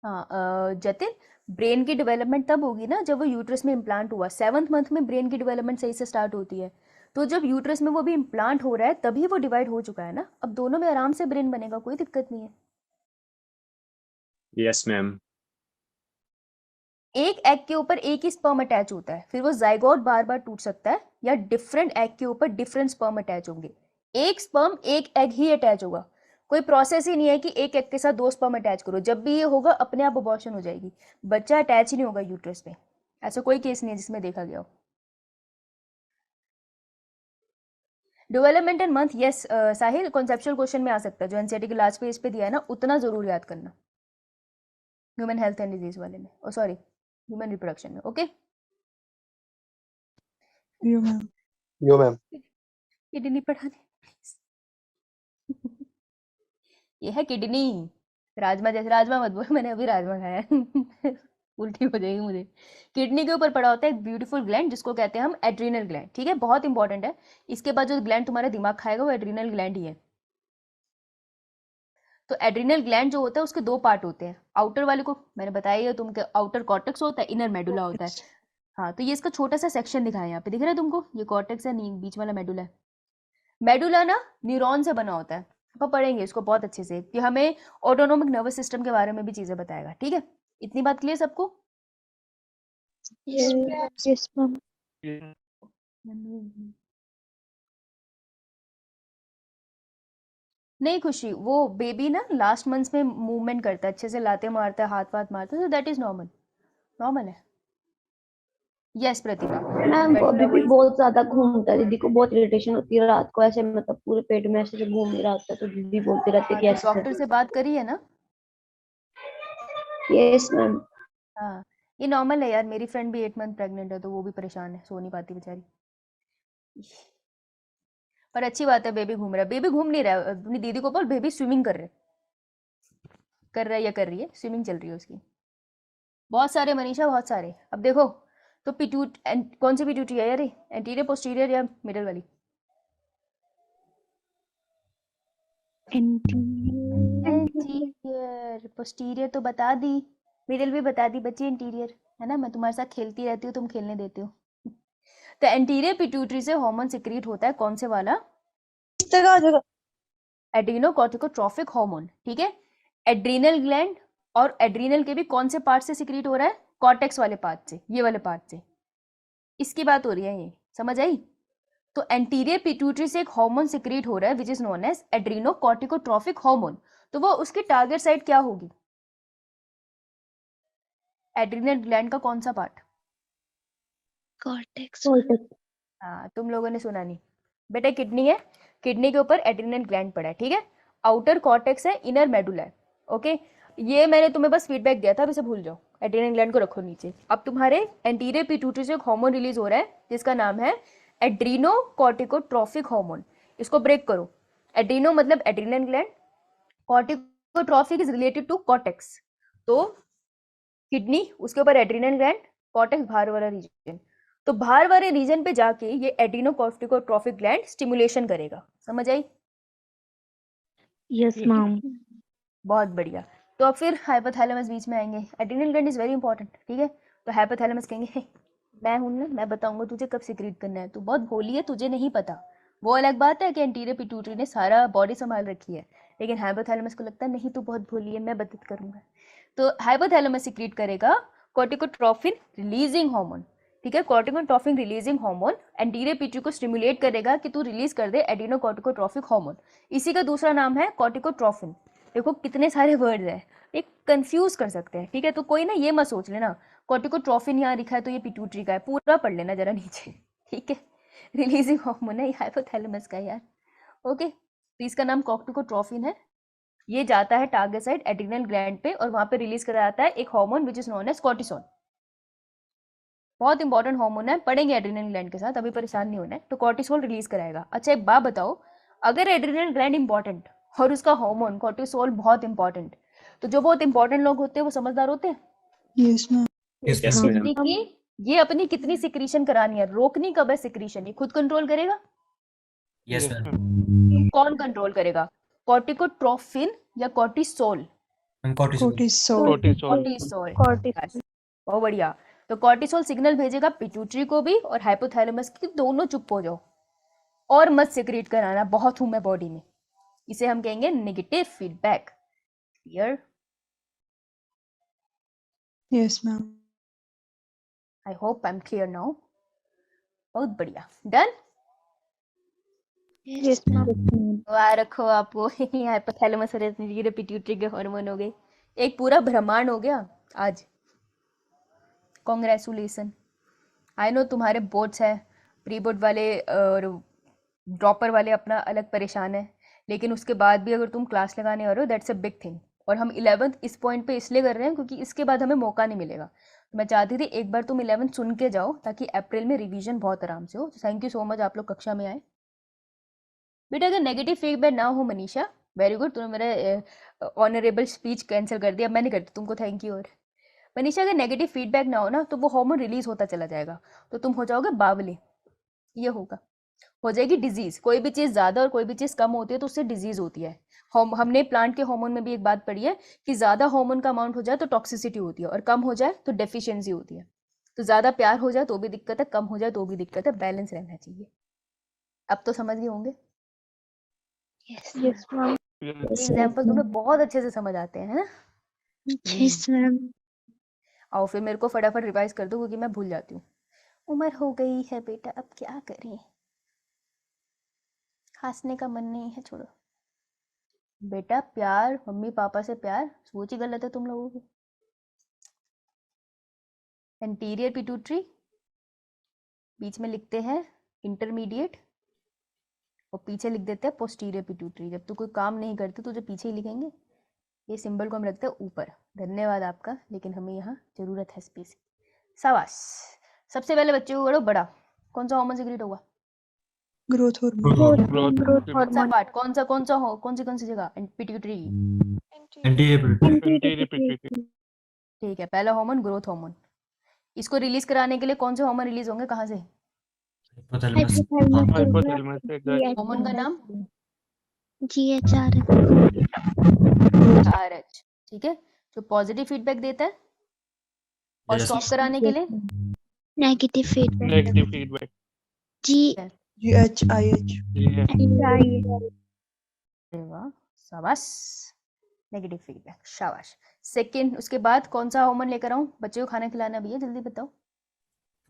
हाँ जतिन, ब्रेन की डेवलपमेंट तब होगी ना जब वो यूट्रस में इम्प्लांट हुआ। 7th मंथ में ब्रेन की डेवलपमेंट सही से स्टार्ट होती है। तो जब यूट्रस में वो भी इम्प्लांट हो रहा है तभी वो डिवाइड हो चुका है ना। अब दोनों में आराम से ब्रेन बनेगा, कोई दिक्कत नहीं है। Yes ma'am. एक एग के ऊपर एक ही स्पर्म अटैच होता है, फिर वो जाइगोट बार बार टूट सकता है, या डिफरेंट एग के ऊपर डिफरेंट स्पर्म अटैच होंगे। एक स्पर्म एक एग ही अटैच होगा। कोई प्रोसेस ही नहीं है कि एक एग के साथ 2 स्पर्म अटैच करो। जब भी ये होगा अपने आप अबॉर्शन हो जाएगी, बच्चा अटैच ही नहीं होगा यूट्रस पे। ऐसा कोई केस नहीं है जिसमें देखा गया हो। Development and month, yes Sahil, conceptual question में आ सकता है। जो एनसीईआरटी के लास्ट पेज पे दिया है ना, उतना जरूर याद करना ह्यूमन हेल्थ एंड डिजीज वाले में, ओ सॉरी ह्यूमन रिप्रोडक्शन में। ओके यो मैम। यो मैम। किडनी पढ़ाने ये है किडनी। राजमा जैसे, राजमा मत बोलो, मैंने अभी राजमा खाया है उल्टी हो जाएगी मुझे। किडनी के ऊपर पड़ा होता है एक ब्यूटीफुल ग्लैंड जिसको कहते हैं हम एड्रीनल ग्लैंड। ठीक है, बहुत इंपॉर्टेंट है। इसके बाद जो ग्लैंड तुम्हारा दिमाग खाएगा वो एड्रीनल ग्लैंड ही है। तो एड्रीनल ग्लैंड जो होता है उसके 2 पार्ट होते हैं। आउटर वाले को मैंने बताया है तुमके, आउटर कॉर्टेक्स होता है, इनर मेडुला होता है। हाँ, तो ये इसका छोटा सा सेक्शन दिखाया है यहाँ पे, दिख रहा है तुमको? ये कॉर्टेक्स है, बीच वाला मेडुला है। मेडुला ना न्यूरॉन से बना होता है। आप पढ़ेंगे इसको बहुत अच्छे से कि हमें ऑटोनोमिक नर्वस सिस्टम के बारे में भी चीजें बताएगा। ठीक है, इतनी बात क्लियर सबको? Yes, ma'am. नहीं खुशी, वो बेबी ना लास्ट मंथ्स में मूवमेंट करता है अच्छे से, लाते मारता है, हाथ वाथ मारता है, तो दैट इज नॉर्मल, नॉर्मल है। यस प्रतिभा, मैम को अभी भी बहुत ज्यादा घूमता है, दीदी को बहुत इरिटेशन होती है रात को, ऐसे मतलब पूरे पेट में ऐसे घूम ही रहा होता है, तो दीदी बोलती रहती है कि ऐसे डॉक्टर से बात करी है ना? Yes ma'am. हाँ, ये नॉर्मल है यार। मेरी फ्रेंड भी 8 मंथ प्रेग्नेंट है, तो वो भी परेशान है, सो नहीं पाती बेचारी। पर अच्छी बात है बेबी घूम रहा है। बेबी घूम नहीं रहा है, अपनी दीदी को बोल बेबी स्विमिंग कर रहा है या कर रही है, स्विमिंग चल रही है उसकी। बहुत सारे मनीषा, बहुत सारे। अब देखो तो कौन सी पिट्यूटरी है यार, एंटीरियर, पोस्टीरियर या मिडल वाली? एंटीरियर। पोस्टीरियर तो बता दी, मिडल भी बता दी बच्ची, इंटीरियर है ना। मैं तुम्हारे साथ खेलती रहती हूँ, तुम खेलने देते हो। तो एंटीरियर पिट्यूटरी से हार्मोन सिक्रीट होता है, कौन से वाला? इस तरह आ जाएगा। एड्रीनोकॉर्टिकोट्रोफिक हार्मोन। ठीक है, एड्रीनल ग्लैंड, और एड्रीनल के भी कौन से पार्ट से सिक्रीट हो रहा है? कॉर्टेक्स वाले पार्ट से, ये वाले पार्ट से। इसकी बात हो रही है, ये समझ आई? तो एंटीरियर पिट्यूटरी से एक हार्मोन सिक्रीट हो रहा है which is known as adrenocorticotrophic hormone. तो वो उसकी टारगेट साइट क्या होगी? एड्रीनल ग्लैंड का कौन सा पार्ट? Cortex. हाँ, तुम लोगों ने सुना नहीं बेटा, किडनी है, किडनी के ऊपर एड्रीनल ग्लैंड पड़ा है। ठीक है, आउटर कॉर्टेक्स है, इनर मेडुला है। ओके, ये मैंने तुम्हें बस फीडबैक दिया था, अब इसे भूल जाओ। एड्रीनल ग्लैंड को रखो नीचे। अब तुम्हारे एंटीरियर पिट्यूटरी से एक हार्मोन रिलीज हो रहा है जिसका नाम है एड्रीनोकॉर्टिकोट्रोफिक हार्मोन। इसको ब्रेक करो। एड्रीनो मतलब adrenal gland, corticotrophic is related to cortex. तो किडनी, उसके ऊपर एड्रीनल ग्लैंड, कॉर्टेक्स बाहर वाला रीजन। तो बाहर वाले रीजन पे जाके ये एड्रीनोकॉर्टिकोट्रोफिक ग्लैंड स्टिमुलेशन करेगा। समझ आई? Yes ma'am. बहुत बढ़िया। तो अब फिर हाइपोथैलेमस बीच में आएंगे। Adrenal gland is very important. ठीक है, तो हाइपोथैलेमस कहेंगे मैं हूं ना, मैं बताऊंगा तुझे कब सिक्रीट करना है, तू बहुत भोली है, तुझे नहीं पता। वो अलग बात है कि एंटीरियर पिट्यूटरी ने सारा बॉडी संभाल रखी है, लेकिन हाइपोथैलेमस को लगता है नहीं तू बहुत भोली है, मैं मदद करूंगा। तो हाइपोथैलेमस सिक्रीट करेगा कॉर्टिकोट्रॉफिन रिलीजिंग हार्मोन, ठीक है। कॉर्टिकोट्रॉफिन रिलीजिंग हार्मोन एंटीरियर पिट्यूटरी को स्टिमुलेट करेगा कि तू रिलीज कर दे एडिनोकॉर्टिकोट्रॉफिक हार्मोन। इसी का दूसरा नाम है कॉर्टिकोट्रॉफिन। देखो कितने सारे वर्ड्स हैं, ये कंफ्यूज कर सकते हैं, ठीक है। तो कोई ना ये मत सोच लेना कॉर्टिकोट्रॉफिन यहाँ लिखा है तो ये पिट्यूटरी का है, पूरा पढ़ लेना जरा नीचे, ठीक है। रिलीजिंग हार्मोन है, ये हाइपोथैलेमस का है यार, ओके। तो इसका नाम कॉर्टिकोट्रॉफिन है। ये जाता है टारगेट साइड एड्रिनल ग्लैंड पे और वहां पे रिलीज करा जाता है एक hormone which is known as cortisol. बहुत इंपॉर्टेंट हार्मोन है, पढ़ेंगे एड्रिनल ग्लैंड के साथ, अभी परेशान नहीं होना है। तो कॉर्टिसोल रिलीज कराएगा। अच्छा एक बात बताओ, अगर एड्रिनल ग्लैंड इंपॉर्टेंट और उसका हार्मोन कॉर्टिसोल बहुत इंपॉर्टेंट, तो जो बहुत इंपॉर्टेंट लोग होते हैं वो समझदार होते हैं। Yes ma'am. Yes, Yes, ma'am. ma'am. कि ये अपनी कितनी सिक्रीशन करानी है, रोकनी कब है सिक्रीशन, ये खुद कंट्रोल करेगा। Yes, Yes, ma'am. ma'am. कौन कंट्रोल करेगा, कॉर्टिकोट्रॉफिन या cortisol? And cortisol. Cortisol. Cortisol. Cortisol. बहुत बढ़िया। तो कॉर्टिसोल सिग्नल भेजेगा पिट्यूटरी को भी और हाइपोथैलेमस की, दोनों चुप हो जाओ और मत सिक्रीट कराना, बहुत हूं मैं बॉडी में। इसे हम कहेंगे negative feedback. Clear? Yes ma'am. I hope I am clear now. बहुत बढ़िया, डन। Yes, ma'am. वहाँ रखो आपको हाइपोथैलेमस और पिट्यूटरी के हार्मोन हो गए, एक पूरा ब्रह्मांड हो गया आज। कॉन्ग्रेचुलेसन। आई नो तुम्हारे बोर्ड्स हैं, प्री बोर्ड वाले और ड्रॉपर वाले अपना अलग परेशान है, लेकिन उसके बाद भी अगर तुम क्लास लगाने आ रहे हो दैट्स अ बिग थिंग। और हम 11th इस पॉइंट पे इसलिए कर रहे हैं क्योंकि इसके बाद हमें मौका नहीं मिलेगा। तो मैं चाहती थी एक बार तुम 11th सुन के जाओ ताकि अप्रैल में रिवीजन बहुत आराम से हो। थैंक यू सो मच, आप लोग कक्षा में आए। बेटा अगर नेगेटिव फीडबैक ना हो मनीषा, वेरी गुड, तुमने मेरा ऑनरेबल स्पीच कैंसिल कर दिया, मैं नहीं करती तुमको थैंक यू। और मनीषा अगर नेगेटिव फीडबैक ना हो ना तो वो हार्मोन रिलीज होता चला जाएगा, तो तुम हो जाओगे बावले, ये होगा, हो जाएगी डिजीज। कोई भी चीज़ ज़्यादा और कोई भी चीज़ कम होती है तो उससे डिजीज होती है। हमने प्लांट के हार्मोन में भी एक बात पढ़ी है कि ज़्यादा हार्मोन का अमाउंट हो जाए तो टॉक्सिसिटी होती है और कम हो जाए तो डेफिशिएंसी होती है। तो ज़्यादा प्यार हो जाए तो भी दिक्कत है, कम हो जाए तो भी दिक्कत है, बैलेंस रहना चाहिए। अब तो समझ गए होंगे। Yes, Yes, ma'am. Yes. Example तुम्हें बहुत अच्छे से समझ आते हैं, है ना? yes, ma'am. आओ फिर मेरे को फटाफट रिवाइज कर दो क्योंकि मैं भूल जाती हूँ। उम्र हो गई है बेटा, अब क्या करें, हंसने का मन नहीं है, छोड़ो। बेटा प्यार, मम्मी पापा से प्यार सोच ही गलत है तुम लोगों की। एंटीरियर पिट्यूटरी, बीच में लिखते हैं इंटरमीडिएट और पीछे लिख देते हैं पोस्टीरियर पिट्यूटरी। जब तू कोई काम नहीं करती तो जो पीछे ही लिखेंगे, ये सिंबल को हम रखते हैं ऊपर। धन्यवाद आपका, लेकिन हमें यहाँ जरूरत है स्पेस। शाबाश। सबसे पहले बच्चे को करो बड़ा, कौन सा हार्मोन सिक्रीट होगा? Growth hormone. Growth कौन सा hormone. पार्ट, कौन सा हो, कौन सी जगह? पिट्यूटरी। Anterior pituitary. ठीक है, पहला हार्मोन ग्रोथ हार्मोन। इसको रिलीज कराने के लिए कौन से हार्मोन रिलीज होंगे, कहाँ से? Hypothalamus. Hypothalamus. Exactly. हार्मोन का नाम GHRH. RH, ठीक है, जो पॉजिटिव फीडबैक देता है। और Yes. स्टॉप कराने के लिए Negative feedback. Negative feedback. GHIH. Yes. अरे वाह, शाबाश, नेगेटिव फीडबैक, शाबाश। सेकंड, उसके बाद कौन सा हार्मोन लेकर आऊं? बच्चे को खाना खिलाना भी है, जल्दी बताओ।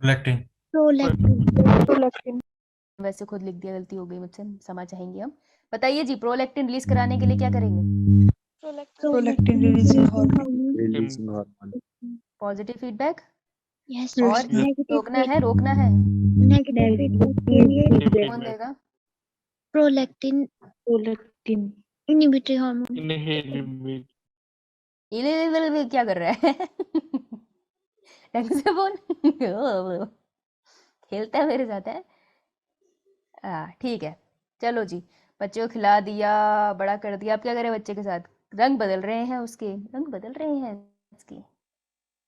Prolactin. Prolactin. वैसे खुद लिख दिया, गलती हो गई मुझसे, क्षमा चाहेंगे हम। बताइए जी, प्रोलैक्टिन रिलीज कराने के लिए क्या करेंगे? Prolactin releasing hormone. Releasing hormone. Positive feedback Yes. और Yes. रोकना है। Negative feedback के लिए कौन देगा? prolactin Prolactin. inhibitory hormone. Inhibitory. ये क्या कर रहा है? ढंग से बोल। खेलता है मेरे साथ है। ठीक है, चलो जी, बच्चे को खिला दिया, बड़ा कर दिया। अब क्या करें बच्चे के साथ? रंग बदल रहे हैं उसके, रंग बदल रहे हैं इसके।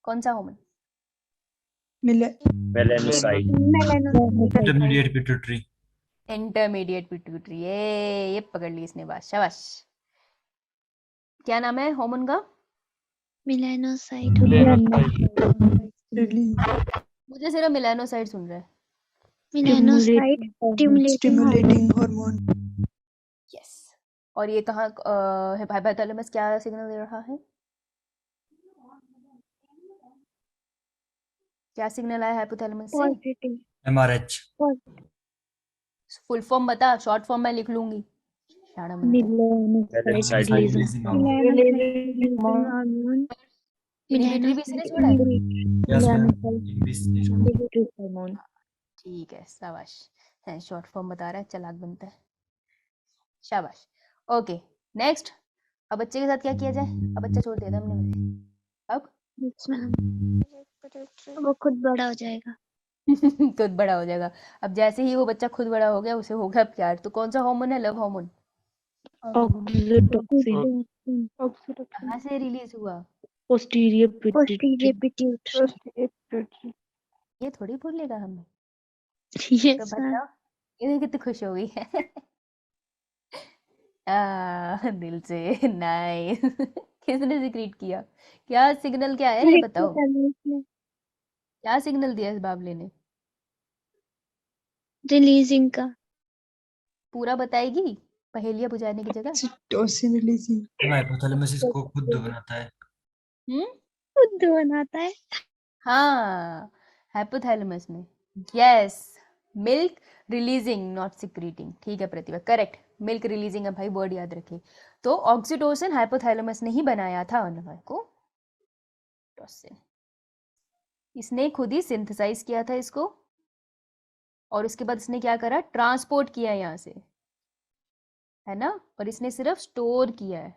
कौन सा hormone? Melanocyte. Intermediate pituitary. Intermediate pituitary. ये पकड़ ली इसने बात, शाबाश। क्या नाम है हार्मोन का? Melanocyte. मुझे सिर्फ मेलानोसाइट सुन रहा है। Melanocyte stimulating hormone. Stimulating hormone. Yes. और ये कहाँ हाइपोथैलेमस क्या सिग्नल दे रहा है? क्या सिग्नल आया हाइपोथैलेमस से? Positive. MRH फुल फॉर्म बता, शॉर्ट फॉर्म मैं लिख लूंगी। शाना बनता है। Melanocyte releasing hormone. Releasing hormone. Inhibitory भी इसने छोड़ा है। Yes, ma'am. Inhibition hormone. Hormone. ठीक है, शाबाश। है शॉर्ट फॉर्म बता रहा है, चालाक बनता है। शाबाश। Okay, next. अब बच्चे के साथ क्या किया जाए? अब बच्चा छोड़ दिया था हमने वैसे। अब Yes, ma'am. वो खुद बड़ा हो जाएगा. खुद बड़ा हो जाएगा। अब जैसे ही वो बच्चा खुद बड़ा हो गया, उसे होगा प्यार। तो कौन सा हार्मोन है? Love hormone. ऑक्सीटोसिन कहाँ से रिलीज हुआ? Posterior Posterior pituitary. pituitary. ये थोड़ी बोलेगा हमें। तो Yes, ma'am. बताओ, ये कितनी खुश हो गई है। दिल से। नाइस। किसने सिक्रीट किया? क्या सिग्नल क्या है, ये बताओ। क्या सिग्नल दिया इस बाबले ने? Releasing का. पूरा बताएगी पहेलियां बुझाने की जगह? ऑक्सीटोसिन रिलीजिंग हाइपोथैलेमस इसको खुद बनाता है। खुद बनाता है. हाँ, हाइपोथैलेमस में। Yes, milk releasing not secreting. ठीक है प्रतिभा, करेक्ट। मिल्क रिलीजिंग है भाई, वर्ड याद रखे। तो ऑक्सीटोसिन हाइपोथैलेमस ने ही बनाया था ऑक्सीटोसिन। इसने खुद ही सिंथेसाइज किया था इसको, और उसके बाद इसने क्या करा? ट्रांसपोर्ट किया यहाँ से, है ना? और इसने सिर्फ स्टोर किया है,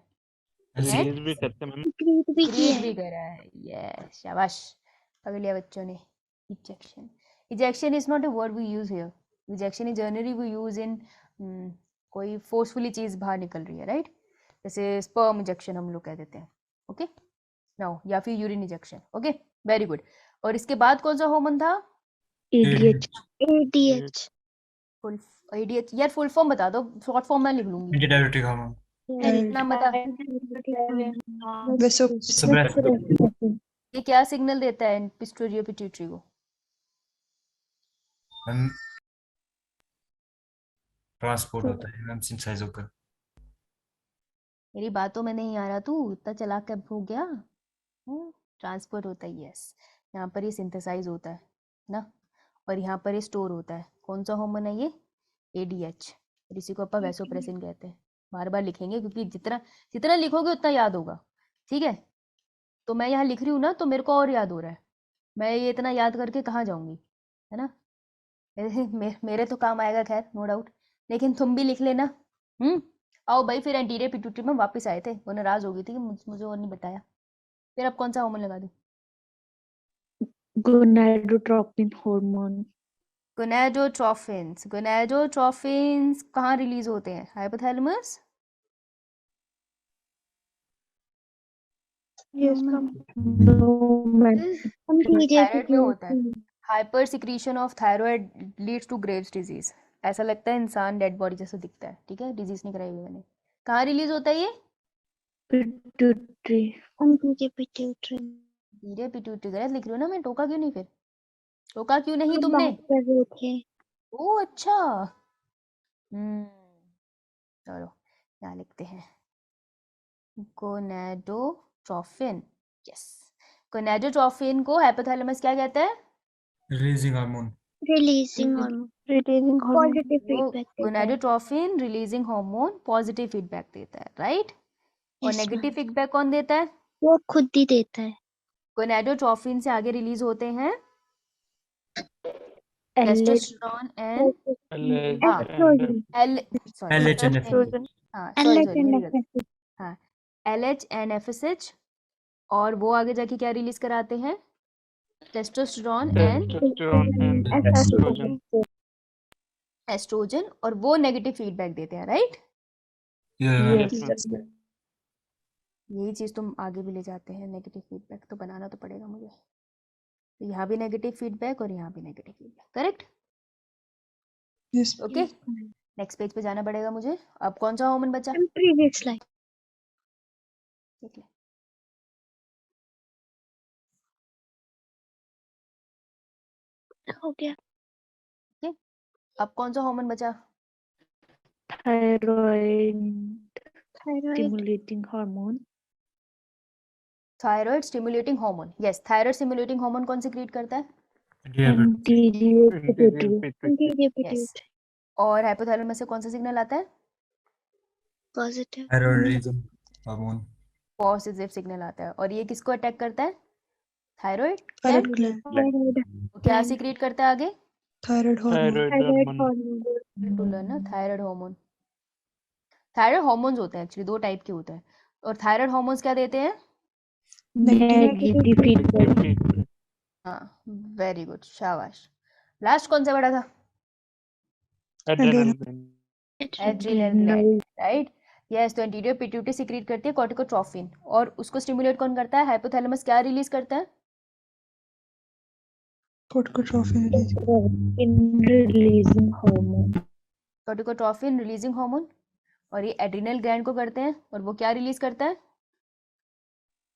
रिलीज भी करते हैं मैम। Secrete भी किया क्रिएट है. भी करा है। यस, शाबाश, पकड़ लिया बच्चों ने। Ejection, ejection is not a word we use here. Ejection is generally we use in कोई फोर्सफुली चीज बाहर निकल रही है, राइट? जैसे स्पर्म इजेक्शन हम लोग कह देते हैं, ओके नाउ, या फिर urine ejection. Okay, very good. और इसके बाद कौन सा हार्मोन था? एडीएच। ADH. Full ADH. यार फुल फॉर्म बता दो, शॉर्ट फॉर्म मैं लिख लूंगी। एंटीडायरेटिक हार्मोन। नाम बता। Suppressor। ये क्या सिग्नल देता है पिट्यूटरी पिट्यूटरी को? मैम ट्रांसपोर्ट होता है मैम सिंथेसाइज होकर। मेरी बातों में नहीं आ रहा तू, इतना चालाक कब हो गया? ट्रांसपोर्ट होता है, यस। यहाँ पर ये सिंथेसाइज होता है ना, और यहाँ पर ये स्टोर होता है। कौन सा हार्मोन है ये? एडीएच। और इसी को अपन वैसोप्रेसिन कहते हैं। बार बार लिखेंगे क्योंकि जितना जितना लिखोगे उतना याद होगा, ठीक है? तो मैं यहाँ लिख रही हूँ ना, तो मेरे को और याद हो रहा है। मैं ये इतना याद करके कहाँ जाऊंगी, है ना? मेरे तो काम आएगा, खैर नो डाउट। लेकिन तुम भी लिख लेना। आओ भाई, फिर एंटीरियर पिट्यूटरी में वापस आए थे, वो नाराज हो गई थी कि मुझे और नहीं बताया। फिर अब कौन सा हार्मोन लगा दूं? Gonadotropin hormone. गोनाडोट्रोफिन्स। गोनाडोट्रोफिन्स कहाँ रिलीज होते हैं? हाइपोथैलेमस। Yes, ma'am. थायराइड में होता है। Hyper secretion of thyroid leads to Graves disease. ऐसा लगता है इंसान डेड बॉडी जैसा दिखता है, ठीक है? डिजीज नहीं कराई हुई मैंने। कहाँ रिलीज होता है ये? पिट्यूटरी। Pituitary. धीरे पिट्यूटरी। गलत लिख रही हो ना मैं? टोका क्यों नहीं? फिर टोका क्यों नहीं हम तुमने? बात कर रहे थे. ओ अच्छा। चलो यहाँ लिखते हैं गोनाडोट्रोफिन। यस, गोनाडोट्रोफिन को हाइपोथैलेमस क्या कहता है? Releasing hormone. Releasing hormone. Releasing hormone. Positive वो feedback देता है. Gonadotrophin releasing hormone positive feedback देता है, राइट? और Yes, नेगेटिव ma'am. फीडबैक कौन देता है? वो खुद ही देता है. गोनाडोट्रोफिन से आगे रिलीज होते हैं LH. Testosterone and Estrogen. LH and Estrogen. Sorry LH मेरी and गलती। FSH. हाँ, LH एंड FSH। और वो आगे जाके क्या रिलीज कराते हैं? Testosterone and Testosterone and Estrogen. Estrogen, और वो नेगेटिव फीडबैक देते हैं, राइट? यस। यही चीज तुम आगे भी ले जाते हैं। नेगेटिव फीडबैक तो बनाना तो पड़ेगा मुझे। तो यहाँ भी नेगेटिव फीडबैक और यहाँ भी negative feedback, correct? Yes okay, next page पे जाना पड़ेगा मुझे। अब कौन सा हार्मोन बचा? And previous slide. देख ले। हो गया. अब कौन सा हार्मोन बचा? Thyroid Thyroid. Stimulating hormone. Thyroid stimulating hormone. Yes, thyroid stimulating hormone कौन सिक्रीट करता है? anterior pituitary. Anterior yes pituitary. और हाइपोथैलेमस से कौन सा सिग्नल आता है? Positive. Thyroidism hormone. Positive signal आता है और ये किसको अटैक करता है? Thyroid thyroid gland. ग्लैंड, क्या gland. सीक्रेट करता है आगे? Thyroid hormone, Thyroid hormone. बिल्कुल है ना, थायराइड हार्मोन। थायराइड हार्मोन्स होते हैं एक्चुअली, 2 टाइप के होते हैं और थायराइड हार्मोन्स क्या देते हैं? Negative feedback. हाँ, वेरी गुड, शाबाश। लास्ट कौन सा बड़ा था? Adrenal adrenal gland, right? Yes, तो एंटीरियर पिट्यूटरी सीक्रेट करती है कॉर्टिकोट्रोफिन और उसको स्टिमुलेट कौन करता है? हाइपोथैलेमस क्या रिलीज करता है? Corticotrophin release, Releasing hormone. Corticotrophin releasing hormone और ये एड्रिनल ग्लैंड को करते हैं और वो क्या रिलीज करता है?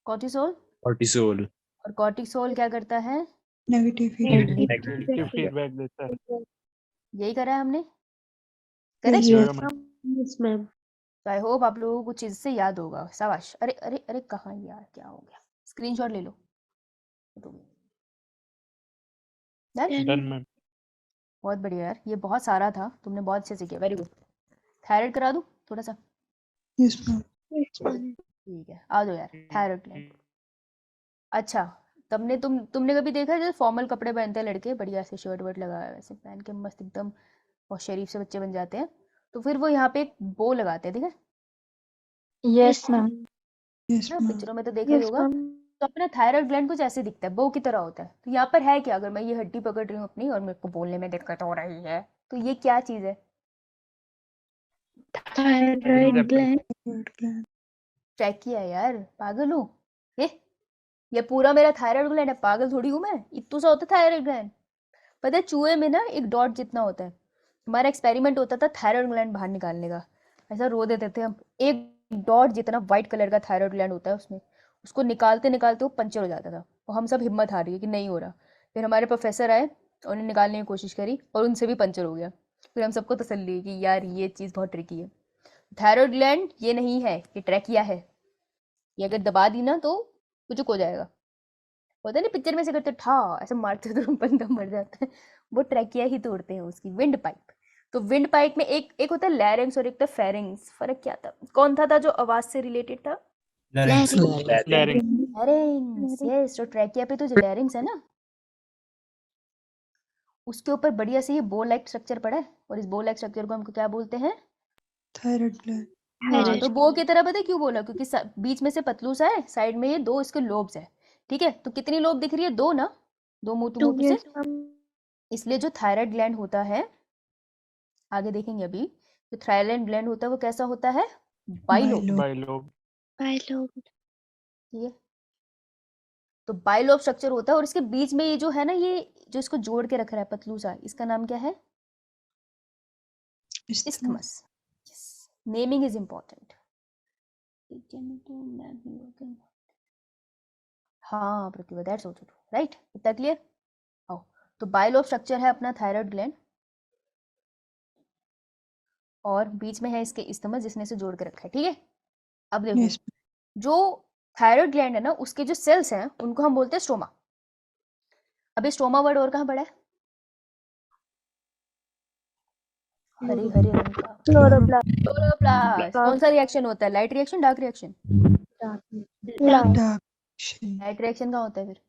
कॉर्टिसोल। cortisol और कॉर्टिसोल क्या करता है? नेगेटिव फीडबैक, negative feedback देता है। यही करा है हमने, correct? Yes, ma'am. Yes, ma'am. तो आई होप आप लोगों को कुछ चीज से याद होगा। शाबाश। अरे अरे अरे कहाँ यार, क्या हो गया? स्क्रीनशॉट ले लो। Done? Done, ma'am. बहुत बढ़िया यार, ये बहुत सारा था, तुमने बहुत अच्छे से किया, वेरी गुड। थायराइड करा दूं थोड़ा सा? Yes ma'am, Yes, ma'am. ठीक है, आ जाओ यार, थायराइड ग्लैंड। अच्छा, तुमने कभी देखा है जैसे फॉर्मल कपड़े पहनते हैं लड़के, बढ़िया से शर्ट वर्ट लगा है वैसे पहन के मस्त एकदम और शरीफ से बच्चे बन जाते हैं, तो फिर वो यहाँ पे एक बो लगाते हैं, ठीक है Yes, ma'am. यस ना? मैम, पिक्चरों में तो देखा ही Yes, होगा। ma'am. तो अपना थायराइड ग्लैंड कुछ ऐसे दिखता है, बो की तरह होता है। तो यहाँ पर है क्या? अगर मैं ये हड्डी पकड़ रही हूँ अपनी और मेरे को बोलने में दिक्कत हो रही है, तो ये क्या चीज है? Thyroid gland. Thyroid gland, trachea यार, पागल हो? ये पूरा मेरा थायराइड ग्लैंड है, पागल थोड़ी हूँ मैं। इतना सा होता है थायराइड ग्लैंड। पता है चूहे में ना एक डॉट जितना होता है। हमारा एक्सपेरिमेंट होता था थायराइड ग्लैंड बाहर निकालने का, ऐसा रो देते थे हम। एक डॉट जितना व्हाइट कलर का थायराइड ग्लैंड होता है उसमें, उसको निकालते निकालते वो पंचर हो जाता था और हम सब हिम्मत हार गए कि नहीं हो रहा। फिर हमारे प्रोफेसर आए, उन्हें निकालने की कोशिश करी और उनसे भी पंचर हो गया। फिर हम सबको तसल्ली हुई कि यार ये चीज़ बहुत ट्रिकी है। थायराइड ग्लैंड ये नहीं है, ये ट्रैकिया है। ये अगर दबा दी ना तो कुछ हो जाएगा। होता है ना पिक्चर में से करते ठा ऐसे मारते तो बंदा मर जाता है, वो ट्रैकिया ही तोड़ते हैं उसकी। विंड पाइप, तो विंड पाइप में एक होता है लैरिंग्स और एक था फेरिंग्स। फर्क क्या था? कौन था जो आवाज से रिलेटेड था? लैरिंक्स। Larynx. लैरिंग्स, यस। तो ट्रैकिया पे तो जो लैरिंग्स है ना, उसके ऊपर बढ़िया से ये बो लाइक स्ट्रक्चर पड़ा है और इस बो लाइक स्ट्रक्चर को हमको क्या बोलते हैं? थायराइड ग्लैंड, हाँ, Thyroid. तो बो की तरह पता है क्यों बोला? क्योंकि बीच में से पतलूस है, साइड में ये 2 इसके लोब्स है, ठीक है? तो कितनी लोब दिख रही है? 2 ना, 2 मोटू Two. मोटू से। Yes, ma'am. इसलिए जो थायराइड ग्लैंड होता है, आगे देखेंगे अभी, जो थायराइड ग्लैंड होता है वो कैसा होता है? Bilobe, bilobe, Bilobe. Bilobe. ठीक है? तो बाइलोब स्ट्रक्चर होता है और इसके बीच में ये जो है ना, ये जो इसको जोड़ के रख रहा है पतलूसा, इसका नाम क्या है? Isthmus, isthmus. Naming is important. हाँ प्रतिभा, दैट्स आल्सो ट्रू, राइट? इतना क्लियर? आओ, तो बाइलोब स्ट्रक्चर है अपना थायराइड ग्लैंड और बीच में है इसके इस्थमस जिसने इसे जोड़ के रखा है, ठीक है? अब देखो, यस जो थायराइड ग्लैंड है ना, उसके जो सेल्स हैं उनको हम बोलते हैं स्टोमा। अब ये स्टोमा वर्ड और कहाँ पड़ा है? हरे हरे रंग का Chloroplast. क्लोरोप्लास्ट। कौन सा रिएक्शन होता है? Light reaction, dark reaction? Lung. Dark, light reaction कहाँ होता है फिर?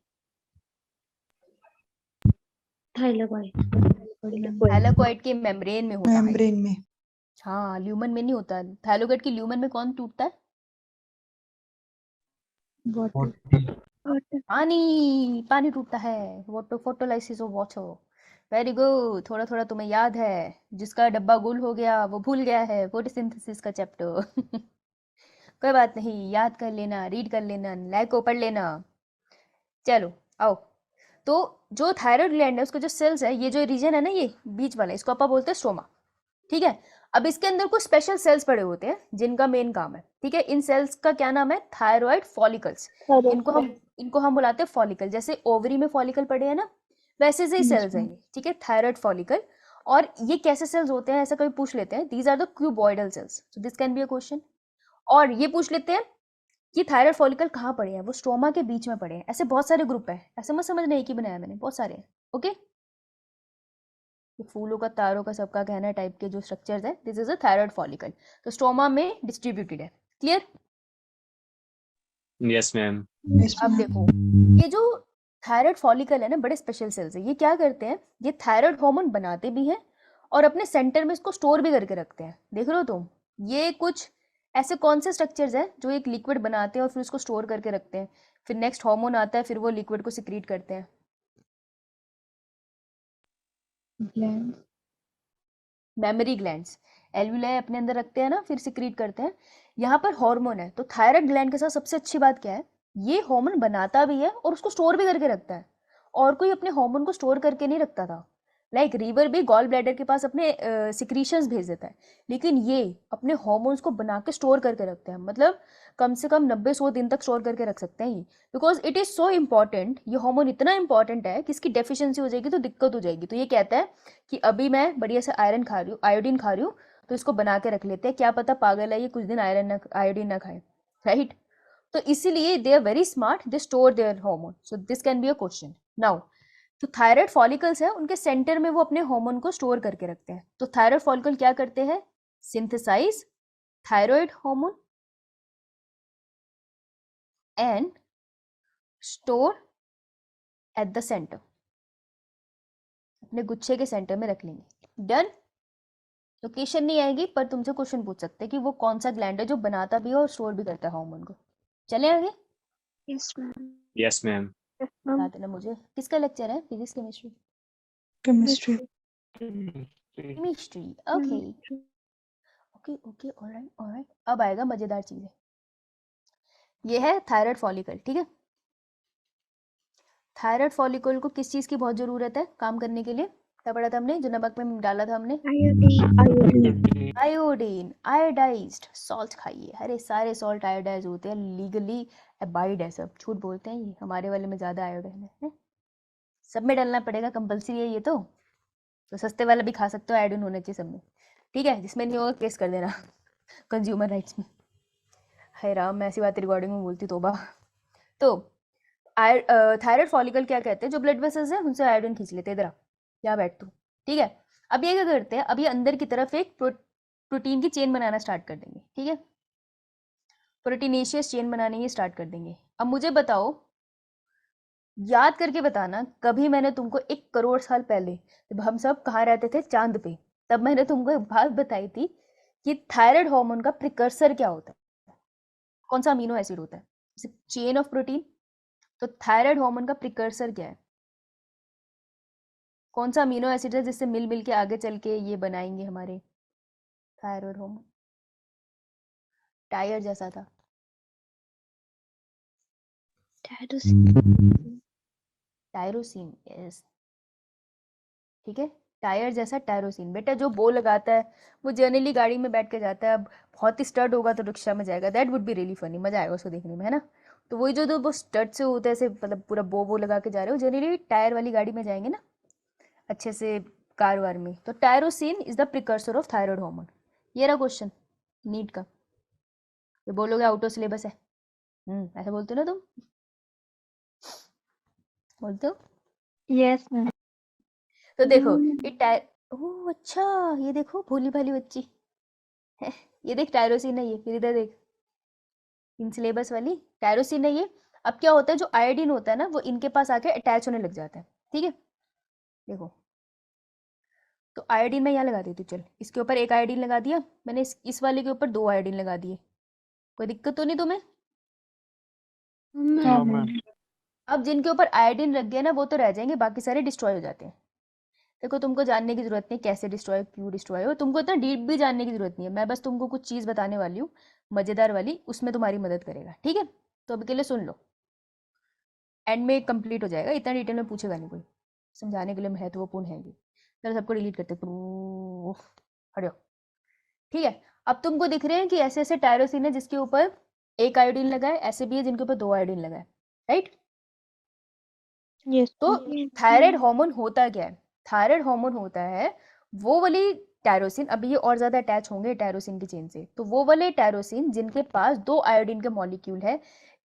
Thylakoid. थैलेकोइड के मेम्ब्रेन में होता है। मेम्ब्रेन में, हाँ, ल्यूमन में नहीं होता। थैलेकोइड की ल्यूमन में कौन टूटता है? पानी, पानी टूटता है। Water, photolysis of water. Very good, थोड़ा थोड़ा तुम्हें याद है। जिसका डब्बा गुल हो गया वो भूल गया है फोटोसिंथेसिस का चैप्टर। कोई बात नहीं, याद कर लेना, रीड कर लेना, लाइको पढ़ लेना। चलो आओ, तो जो थायराइड ग्लैंड है उसके जो सेल्स है, ये जो रीजन है ना, ये बीच वाला, इसको अपन बोलते हैं स्टोमा, ठीक है? अब इसके अंदर कुछ स्पेशल सेल्स पड़े होते हैं जिनका मेन काम है, ठीक है? इन सेल्स का क्या नाम है? Thyroid follicles. इनको हम बुलाते हैं फॉलिकल। जैसे ओवरी में फॉलिकल पड़े हैं ना, वैसे से ही सेल्स हैं ये, ठीक है? Thyroid follicle. और ये कैसे सेल्स होते हैं ऐसा कभी पूछ लेते हैं। These are the cuboidal cells, so this can be a question. और ये पूछ लेते हैं कि थायराइड फॉलिकल कहाँ पड़े हैं? वो स्टोमा के बीच में पड़े हैं। ऐसे बहुत सारे ग्रुप है, ऐसे मत समझना एक ही बनाया मैंने, बहुत सारे हैं। ओके, ये फूलों का, तारों का, सबका कहना टाइप के जो स्ट्रक्चर्स है, this is a thyroid follicle. तो स्ट्रोमा में डिस्ट्रीब्यूटेड है। क्लियर? Yes, ma'am. Yes, अब ma'am. देखो, ये जो थायराइड फॉलिकल है ना, बड़े स्पेशल सेल्स है। ये क्या करते हैं, ये थायराइड हार्मोन बनाते भी हैं और अपने सेंटर में इसको स्टोर भी करके रखते हैं। देख रहे हो तुम, ये कुछ ऐसे कौन से स्ट्रक्चर्स हैं जो एक लिक्विड बनाते हैं और फिर उसको स्टोर करके रखते हैं, फिर नेक्स्ट हार्मोन आता है, फिर वो लिक्विड को सिक्रीट करते हैं। Gland. मेमोरी ग्लैंड्स, एल्वुलाई अपने अंदर रखते हैं ना, फिर सिक्रीट करते हैं। यहाँ पर हार्मोन है, तो थायराइड ग्लैंड के साथ सबसे अच्छी बात क्या है, ये हार्मोन बनाता भी है और उसको स्टोर भी करके रखता है। और कोई अपने हार्मोन को स्टोर करके नहीं रखता था। लाइक रिवर भी गॉल ब्लैडर के पास अपने सिक्रीशंस भेज देता है, लेकिन ये अपने हार्मोन्स को बना के स्टोर करके रखते हैं। मतलब कम से कम 90-100 दिन तक स्टोर करके रख सकते हैं ये, because it is so important. ये हार्मोन इतना इंपॉर्टेंट है कि इसकी डेफिशिएंसी हो जाएगी तो दिक्कत हो जाएगी। तो ये कहता है कि अभी मैं बढ़िया से आयरन खा रही हूँ, आयोडीन खा रही हूँ, तो इसको बना के रख लेते हैं। क्या पता पागल है ये, कुछ दिन आयोडीन ना खाए, राइट? तो इसीलिए they are very smart, they store their hormone. So this can be a question now. तो थायराइड फॉलिकल्स है, उनके सेंटर में वो अपने हार्मोन को स्टोर करके रखते हैं। तो थायराइड फॉलिकल क्या करते हैं, synthesize thyroid hormone and store at the center, अपने गुच्छे के सेंटर में रख लेंगे। डन? लोकेशन नहीं आएगी, पर तुमसे क्वेश्चन पूछ सकते हैं कि वो कौन सा ग्लैंड है जो बनाता भी है और स्टोर भी करता है हार्मोन को। चले आगे? Yes, ma'am. Yes, ma'am. Yes, ma'am. बता देना मुझे किसका लेक्चर है, physics chemistry? Chemistry. Chemistry. Okay okay okay, alright alright. अब आएगा मजेदार चीजें। ये है थायराइड फॉलिकल, ठीक है? थायराइड फॉलिकल को किस चीज की बहुत जरूरत है काम करने के लिए? क्या पढ़ा था हमने, जो नमक में डाला था हमने? Iodine. आयोडीन, आयोडाइज्ड सॉल्ट खाइए। अरे सारे सॉल्ट आयोडाइज होते हैं, लीगली अबाइड है सब, झूठ बोलते हैं ये। हमारे वाले में ज्यादा आयोडीन है। सब में डालना पड़ेगा, कंपलसरी है ये तो सस्ते वाला भी खा सकते हो, आयोडीन होना चाहिए सब में, ठीक है? जिसमें नहीं होगा केस कर देना कंज्यूमर राइट्स में। हाय राम, मैं ऐसी बात रिकॉर्डिंग में बोलती, तोबा। तो थायराइड फॉलिकल क्या कहते हैं, जो ब्लड वेसल्स हैं उनसे आयोडीन खींच लेते हैं। इधर आ, क्या बैठ तू, ठीक है? अब ये क्या करते हैं, अब ये अंदर की तरफ एक प्रोटीन की चेन बनाना स्टार्ट कर देंगे, ठीक है? प्रोटीनेशियस चेन बनाने ये स्टार्ट कर देंगे। अब मुझे बताओ, याद करके बताना, कभी मैंने तुमको 1 करोड़ साल पहले जब हम सब कहाँ रहते थे, चांद पे, तब मैंने तुमको एक बात बताई थी कि थायराइड हार्मोन का प्रिकर्सर क्या होता है, कौन सा अमीनो एसिड होता है, चेन ऑफ प्रोटीन। तो थायराइड हार्मोन का प्रिकर्सर क्या है, कौन सा अमीनो एसिड है जिससे मिल मिल के आगे चल के ये बनाएंगे हमारे थायराइड हार्मोन? टायर जैसा था, टायरोसिन। यस, ठीक है, टायर जैसा टायरोसिन। बेटा जो बो लगाता है वो जनरली गाड़ी में बैठ के जाता है। अब बहुत ही स्टड होगा तो रिक्शा में जाएगा, that would be really funny, मजा आएगा उसको देखने में, है ना? तो वही जो वो स्टड से होते हैं, ऐसे मतलब पूरा बो लगा के जा रहे हो, जनरली टायर वाली गाड़ी में जाएंगे ना, अच्छे से कार वार में। तो tyrosine is the precursor of thyroid hormone. ये रहा क्वेश्चन नीट का। ये बोलोगे आउट ऑफ सिलेबस है, ऐसे बोलते हो ना तुम, बोलते हो? Yes ma'am. तो देखो ये ओह अच्छा, ये देखो भोली भाली बच्ची ये देख टायरोसिन है ये, फिर इधर देख, इन सिलेबस वाली टायरोसिन है ये। अब क्या होता है, जो आयोडीन होता है ना, वो इनके पास आके अटैच होने लग जाता है, ठीक है? देखो, तो आयोडीन मैं यहाँ लगा देती हूँ, चल इसके ऊपर एक आयोडीन लगा दिया मैंने, इस वाले के ऊपर 2 आयोडीन लगा दिए। कोई दिक्कत तो नहीं तुम्हें? No, ma'am. अब जिनके ऊपर आयोडीन लग गया ना, वो तो रह जाएंगे, बाकी सारे डिस्ट्रॉय हो जाते हैं। देखो तुमको जानने की जरूरत नहीं कैसे डिस्ट्रॉय, क्यों डिस्ट्रॉय हो, तुमको इतना डीप भी जानने की जरूरत नहीं है। मैं बस तुमको कुछ चीज़ बताने वाली हूँ मज़ेदार वाली, उसमें तुम्हारी मदद करेगा, ठीक है? तो अभी के लिए सुन लो, एंड में कंप्लीट हो जाएगा, इतना डिटेल में पूछेगा नहीं कोई, समझाने के लिए महत्वपूर्ण है ये। चलो सबको डिलीट करते, हट जाओ, ठीक है? अब तुमको दिख रहे हैं कि ऐसे ऐसे टायरोसिन है जिसके ऊपर 1 आयोडीन लगा है, ऐसे भी है जिनके ऊपर 2 आयोडीन लगा है, राइट? यस तो थायराइड हार्मोन होता क्या है? थायराइड हार्मोन होता है वो वाली टायरोसिन, अभी ये और ज्यादा अटैच होंगे टायरोसिन की चेन से, तो वो वाले टायरोसिन जिनके पास 2 आयोडीन के मॉलिक्यूल है,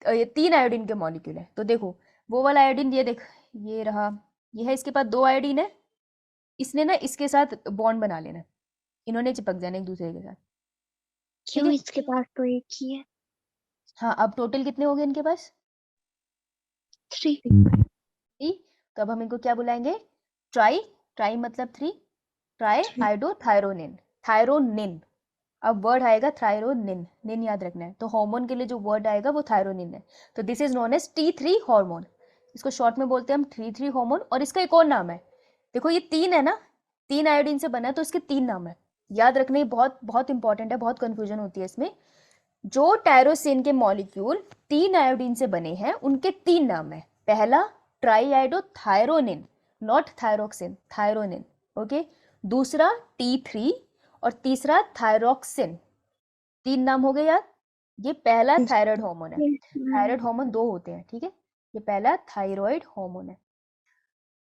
ये 3 आयोडीन के मॉलिक्यूल है। तो देखो वो वाला आयोडीन, ये देख, ये रहा, ये है, इसके पास 2 आयोडीन है, इसने ना इसके साथ बॉन्ड बना लेना है, इन्होंने चिपक जाना एक दूसरे के साथ। क्यों है? इसके पास तो एक ही है। हाँ, अब टोटल कितने हो गए इनके पास? 3 3। तो अब हम इनको क्या बुलाएंगे? ट्राई मतलब 3, ट्राई आयोडोथायरोनिन, थायरोनिन। अब वर्ड आएगा थायरोनिन, निन याद रखना है। तो हार्मोन के लिए जो वर्ड आएगा वो थायरोनिन है। तो this is known as T3 hormone, इसको शॉर्ट में बोलते हैं हम T3 हार्मोन। और इसका एक और नाम है, देखो ये 3 है ना, 3 आयोडीन से बना है, तो इसके 3 नाम है, याद रखना, ये बहुत बहुत इंपॉर्टेंट है, बहुत कंफ्यूजन होती है इसमें। जो टायरोसिन के मॉलिक्यूल 3 आयोडीन से बने हैं उनके 3 नाम है। पहला triiodothyronine, not thyroxine, thyronine, okay. दूसरा T3 और तीसरा थायरोक्सिन। 3 नाम हो गए यार। ये पहला Yes. थायराइड हार्मोन है। Yes, ma'am. थायराइड हार्मोन 2 होते हैं, ठीक है। ये पहला थायराइड हार्मोन है।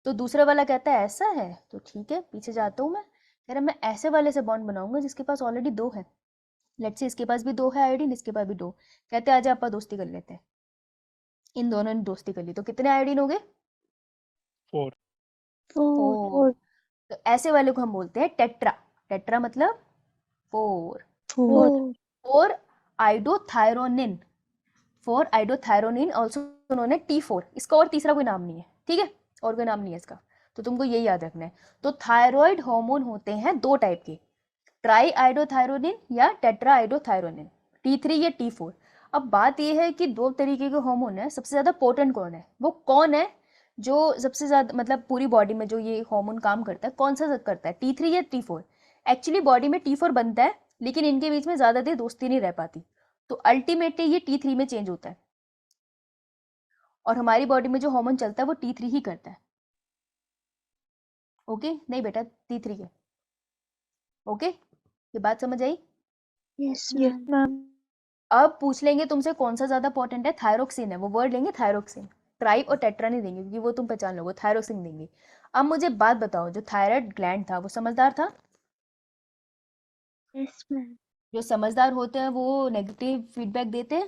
तो दूसरा वाला कहता है ऐसा है, तो ठीक है, पीछे जाता हूँ मैं, कह रहा मैं ऐसे वाले से बॉन्ड बनाऊंगा जिसके पास ऑलरेडी 2 है। लेट्स से इसके पास भी 2 है आयोडीन, इसके पास भी 2। कहते हैं आजा आपा दोस्ती कर लेते हैं। इन दोनों ने दोस्ती कर ली, तो कितने आयोडीन हो गए? 4 4। तो ऐसे वाले को हम बोलते हैं टेट्रा। टेट्रा मतलब 4। 4 4 iodothyronine, 4 iodothyronine also known as T4। इसका और तीसरा कोई नाम नहीं है, ठीक है, और कोई नाम नहीं है इसका, तो तुमको यही याद रखना है। तो थायराइड हार्मोन होते हैं 2 टाइप के, ट्राई आयोडोथायरोनिन या टेट्रा आयोडोथायरोनिन, T3 या T4। अब बात यह है कि 2 तरीके के हार्मोन है, सबसे ज्यादा पोटेंट कौन है? वो कौन है जो सबसे ज्यादा, मतलब पूरी बॉडी में जो ये हार्मोन काम करता है, कौन सा करता है, T3 या T4? एक्चुअली बॉडी में T4 बनता है, लेकिन इनके बीच में ज्यादा देर दोस्ती नहीं रह पाती, तो अल्टीमेटली ये T3 में चेंज होता है। और हमारी बॉडी में जो हार्मोन चलता है वो T3 ही करता है। ओके नहीं बेटा, T3 है। ओके, ये बात समझ आई? Yes, yes ma'am. मैम। अब पूछ लेंगे तुमसे कौन सा ज्यादा पोटेंट है, थायरोक्सिन है, वो वर्ड लेंगे थायरोक्सिन, ट्राई और टेट्रा नहीं देंगे क्योंकि वो तुम पहचान लोगे, थायरोक्सिन देंगे। अब मुझे बात बताओ, जो थायराइड ग्लैंड था वो समझदार था? Yes, ma'am. जो समझदार होते हैं वो नेगेटिव फीडबैक देते हैं।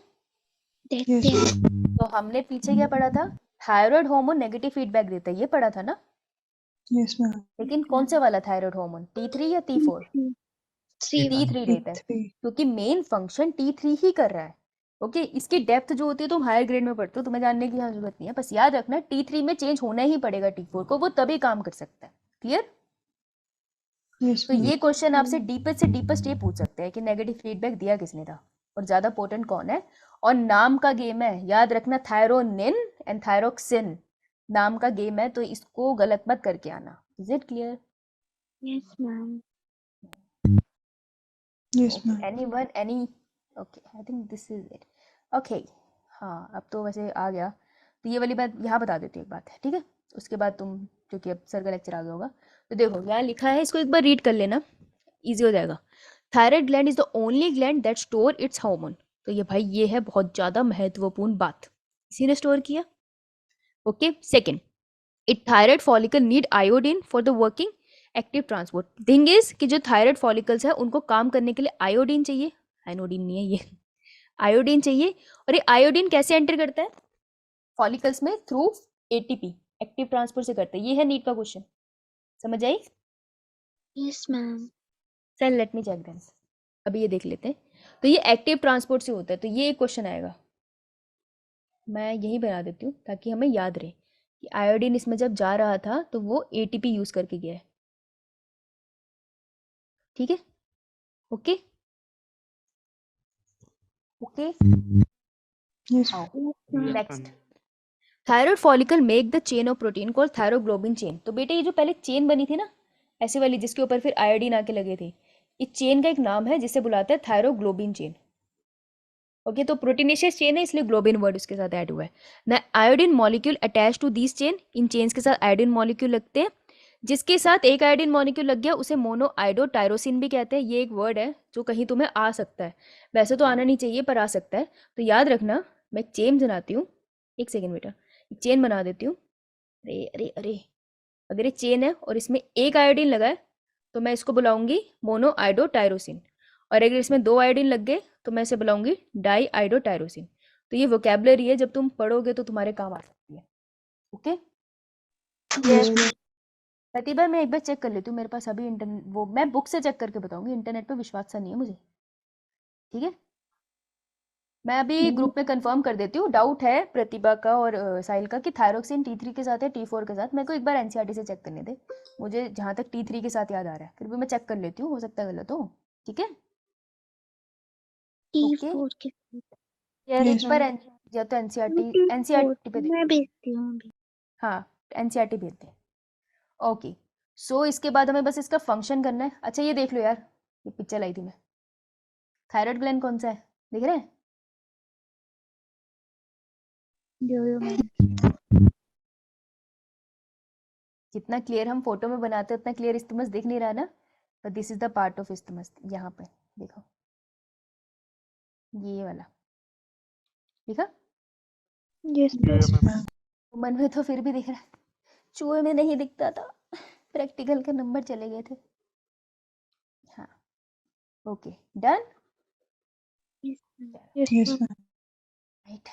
देते Yes. हैं। तो हमने पीछे क्या पढ़ा था? थायराइड हार्मोन नेगेटिव फीडबैक देता है, ये पढ़ा था ना। Yes, ma'am. लेकिन कौन से वाला थायराइड हार्मोन, T3 या T4? 3 T3 देता है, T3. क्योंकि मेन फंक्शन T3 ही कर रहा है। ओके, इसकी डेप्थ जो होती है तुम हायर ग्रेड में पढ़ते हो, तुम्हें जानने की यहाँ जरूरत नहीं है, बस याद रखना T3 में चेंज होना ही पड़ेगा T4 को, वो तभी काम कर सकता है। क्लियर? Yes, तो ma'am. ये क्वेश्चन आपसे डीपेस्ट से डीपेस्ट ये पूछ सकते हैं कि नेगेटिव फीडबैक दिया किसने था और ज्यादा पोटेंट कौन है। और नाम का गेम है, याद रखना, थायरोनिन एंड थायरोक्सिन नाम का गेम है, तो इसको गलत मत करके आना। Is it clear? Yes, ma'am. Yes, ma'am. Anyone, any? Okay, I think this is it. Okay, हाँ अब तो वैसे आ गया, तो ये वाली बात यहाँ बता देती हूँ एक बात है, ठीक है। उसके बाद तुम, क्योंकि अब सर का लेक्चर आ गया होगा, तो देखो यहाँ लिखा है, इसको एक बार रीड कर लेना, इजी हो जाएगा। Thyroid gland is the only gland that store it's hormone. तो ये भाई ये है बहुत ज्यादा महत्वपूर्ण बात, इसी ने स्टोर किया। Okay, second, it thyroid follicle need iodine for the working active transport. Thing is कि जो थायराइड फॉलिकल्स है उनको काम करने के लिए आयोडीन चाहिए, आयोडीन नहीं है ये, आयोडीन चाहिए। और ये आयोडीन कैसे एंटर करता है फॉलिकल्स में? थ्रू ATP, एक्टिव ट्रांसपोर्ट से करता है। ये है नीट का क्वेश्चन, समझ आई? Yes, ma'am. चल लेट मी चेक देन, अभी ये देख लेते हैं। तो ये एक्टिव ट्रांसपोर्ट से होता है, तो ये एक क्वेश्चन आएगा, मैं यही बना देती हूँ ताकि हमें याद रहे कि आयोडीन इसमें जब जा रहा था तो वो ATP यूज करके गया है, ठीक है। Okay okay, Yes. आओ Yes, ma'am. Next. Thyroid follicle make the chain of protein called thyroglobin chain. तो बेटे ये जो पहले चेन बनी थी ना ऐसे वाली, जिसके ऊपर फिर आयोडीन आके लगे थे, इस चेन का एक नाम है जिसे बुलाते हैं थायरोग्लोबिन चेन। ओके, तो प्रोटीनेशियस चेन है इसलिए ग्लोबिन वर्ड उसके साथ ऐड हुआ है ना। Iodine molecule attach to this chain, इन चेन्स के साथ आयोडीन मॉलिक्यूल लगते हैं, जिसके साथ एक आयोडीन मॉलिक्यूल लग गया उसे मोनो आयोडोटायरोसिन भी कहते हैं। ये एक वर्ड है जो कहीं तुम्हें आ सकता है, वैसे तो आना नहीं चाहिए पर आ सकता है। तो याद रखना, मैं चेन बनाती हूँ, एक सेकेंड बेटा, चेन बना देती हूँ। अरे अरे अरे, अगर ये चेन है और इसमें एक आयोडीन लगा है तो मैं इसको बुलाऊंगी मोनो आयोडोटायरोसिन, और अगर इसमें 2 आयोडीन लग गए तो मैं इसे बुलाऊंगी डाई आयोडोटायरोसिन। तो ये वोकेबलरी है, जब तुम पढ़ोगे तो तुम्हारे काम आ सकती है। ओके, Yes, ये ma'am. प्रतिभा मैं एक बार चेक कर लेती हूँ, मेरे पास अभी इंटरनेट वो मैं बुक से चेक करके बताऊंगी, इंटरनेट पे विश्वास सा नहीं है मुझे, ठीक है। मैं अभी ग्रुप में कंफर्म कर देती हूँ। डाउट है प्रतिभा का और साहिल का कि थायरोक्सिन T3 के साथ है T4 के साथ। मेरे को एक बार एनसीईआरटी से चेक करने दे, मुझे जहाँ तक T3 के साथ याद आ रहा है, फिर भी मैं चेक कर लेती हूँ, हो सकता है गलत हो, ठीक है। ओके T4 के यार Yes, एक बार ma'am. या तो एनसीईआरटी T4 पे दे, मैं भेजती हूँ अभी. हाँ एनसीईआरटी भेज दे। ओके सो इसके बाद हमें बस इसका फंक्शन करना है। अच्छा ये देख लो यार, ये पिक्चर लाई थी मैं, थायराइड ग्लैंड कौन सा है दिख रहा है? जो मैम. जितना क्लियर हम फोटो में बनाते हैं उतना क्लियर इस्टमस दिख नहीं रहा ना, तो this is the part of isthmus, यहाँ पे देखो ये वाला, देखा? Yes, Yes, ma'am. ma'am. मन में तो फिर भी दिख रहा है, चूहे में नहीं दिखता था, प्रैक्टिकल के नंबर चले गए थे। हाँ okay done Yes, ma'am. Yes, Yes, ma'am. ma'am. Right.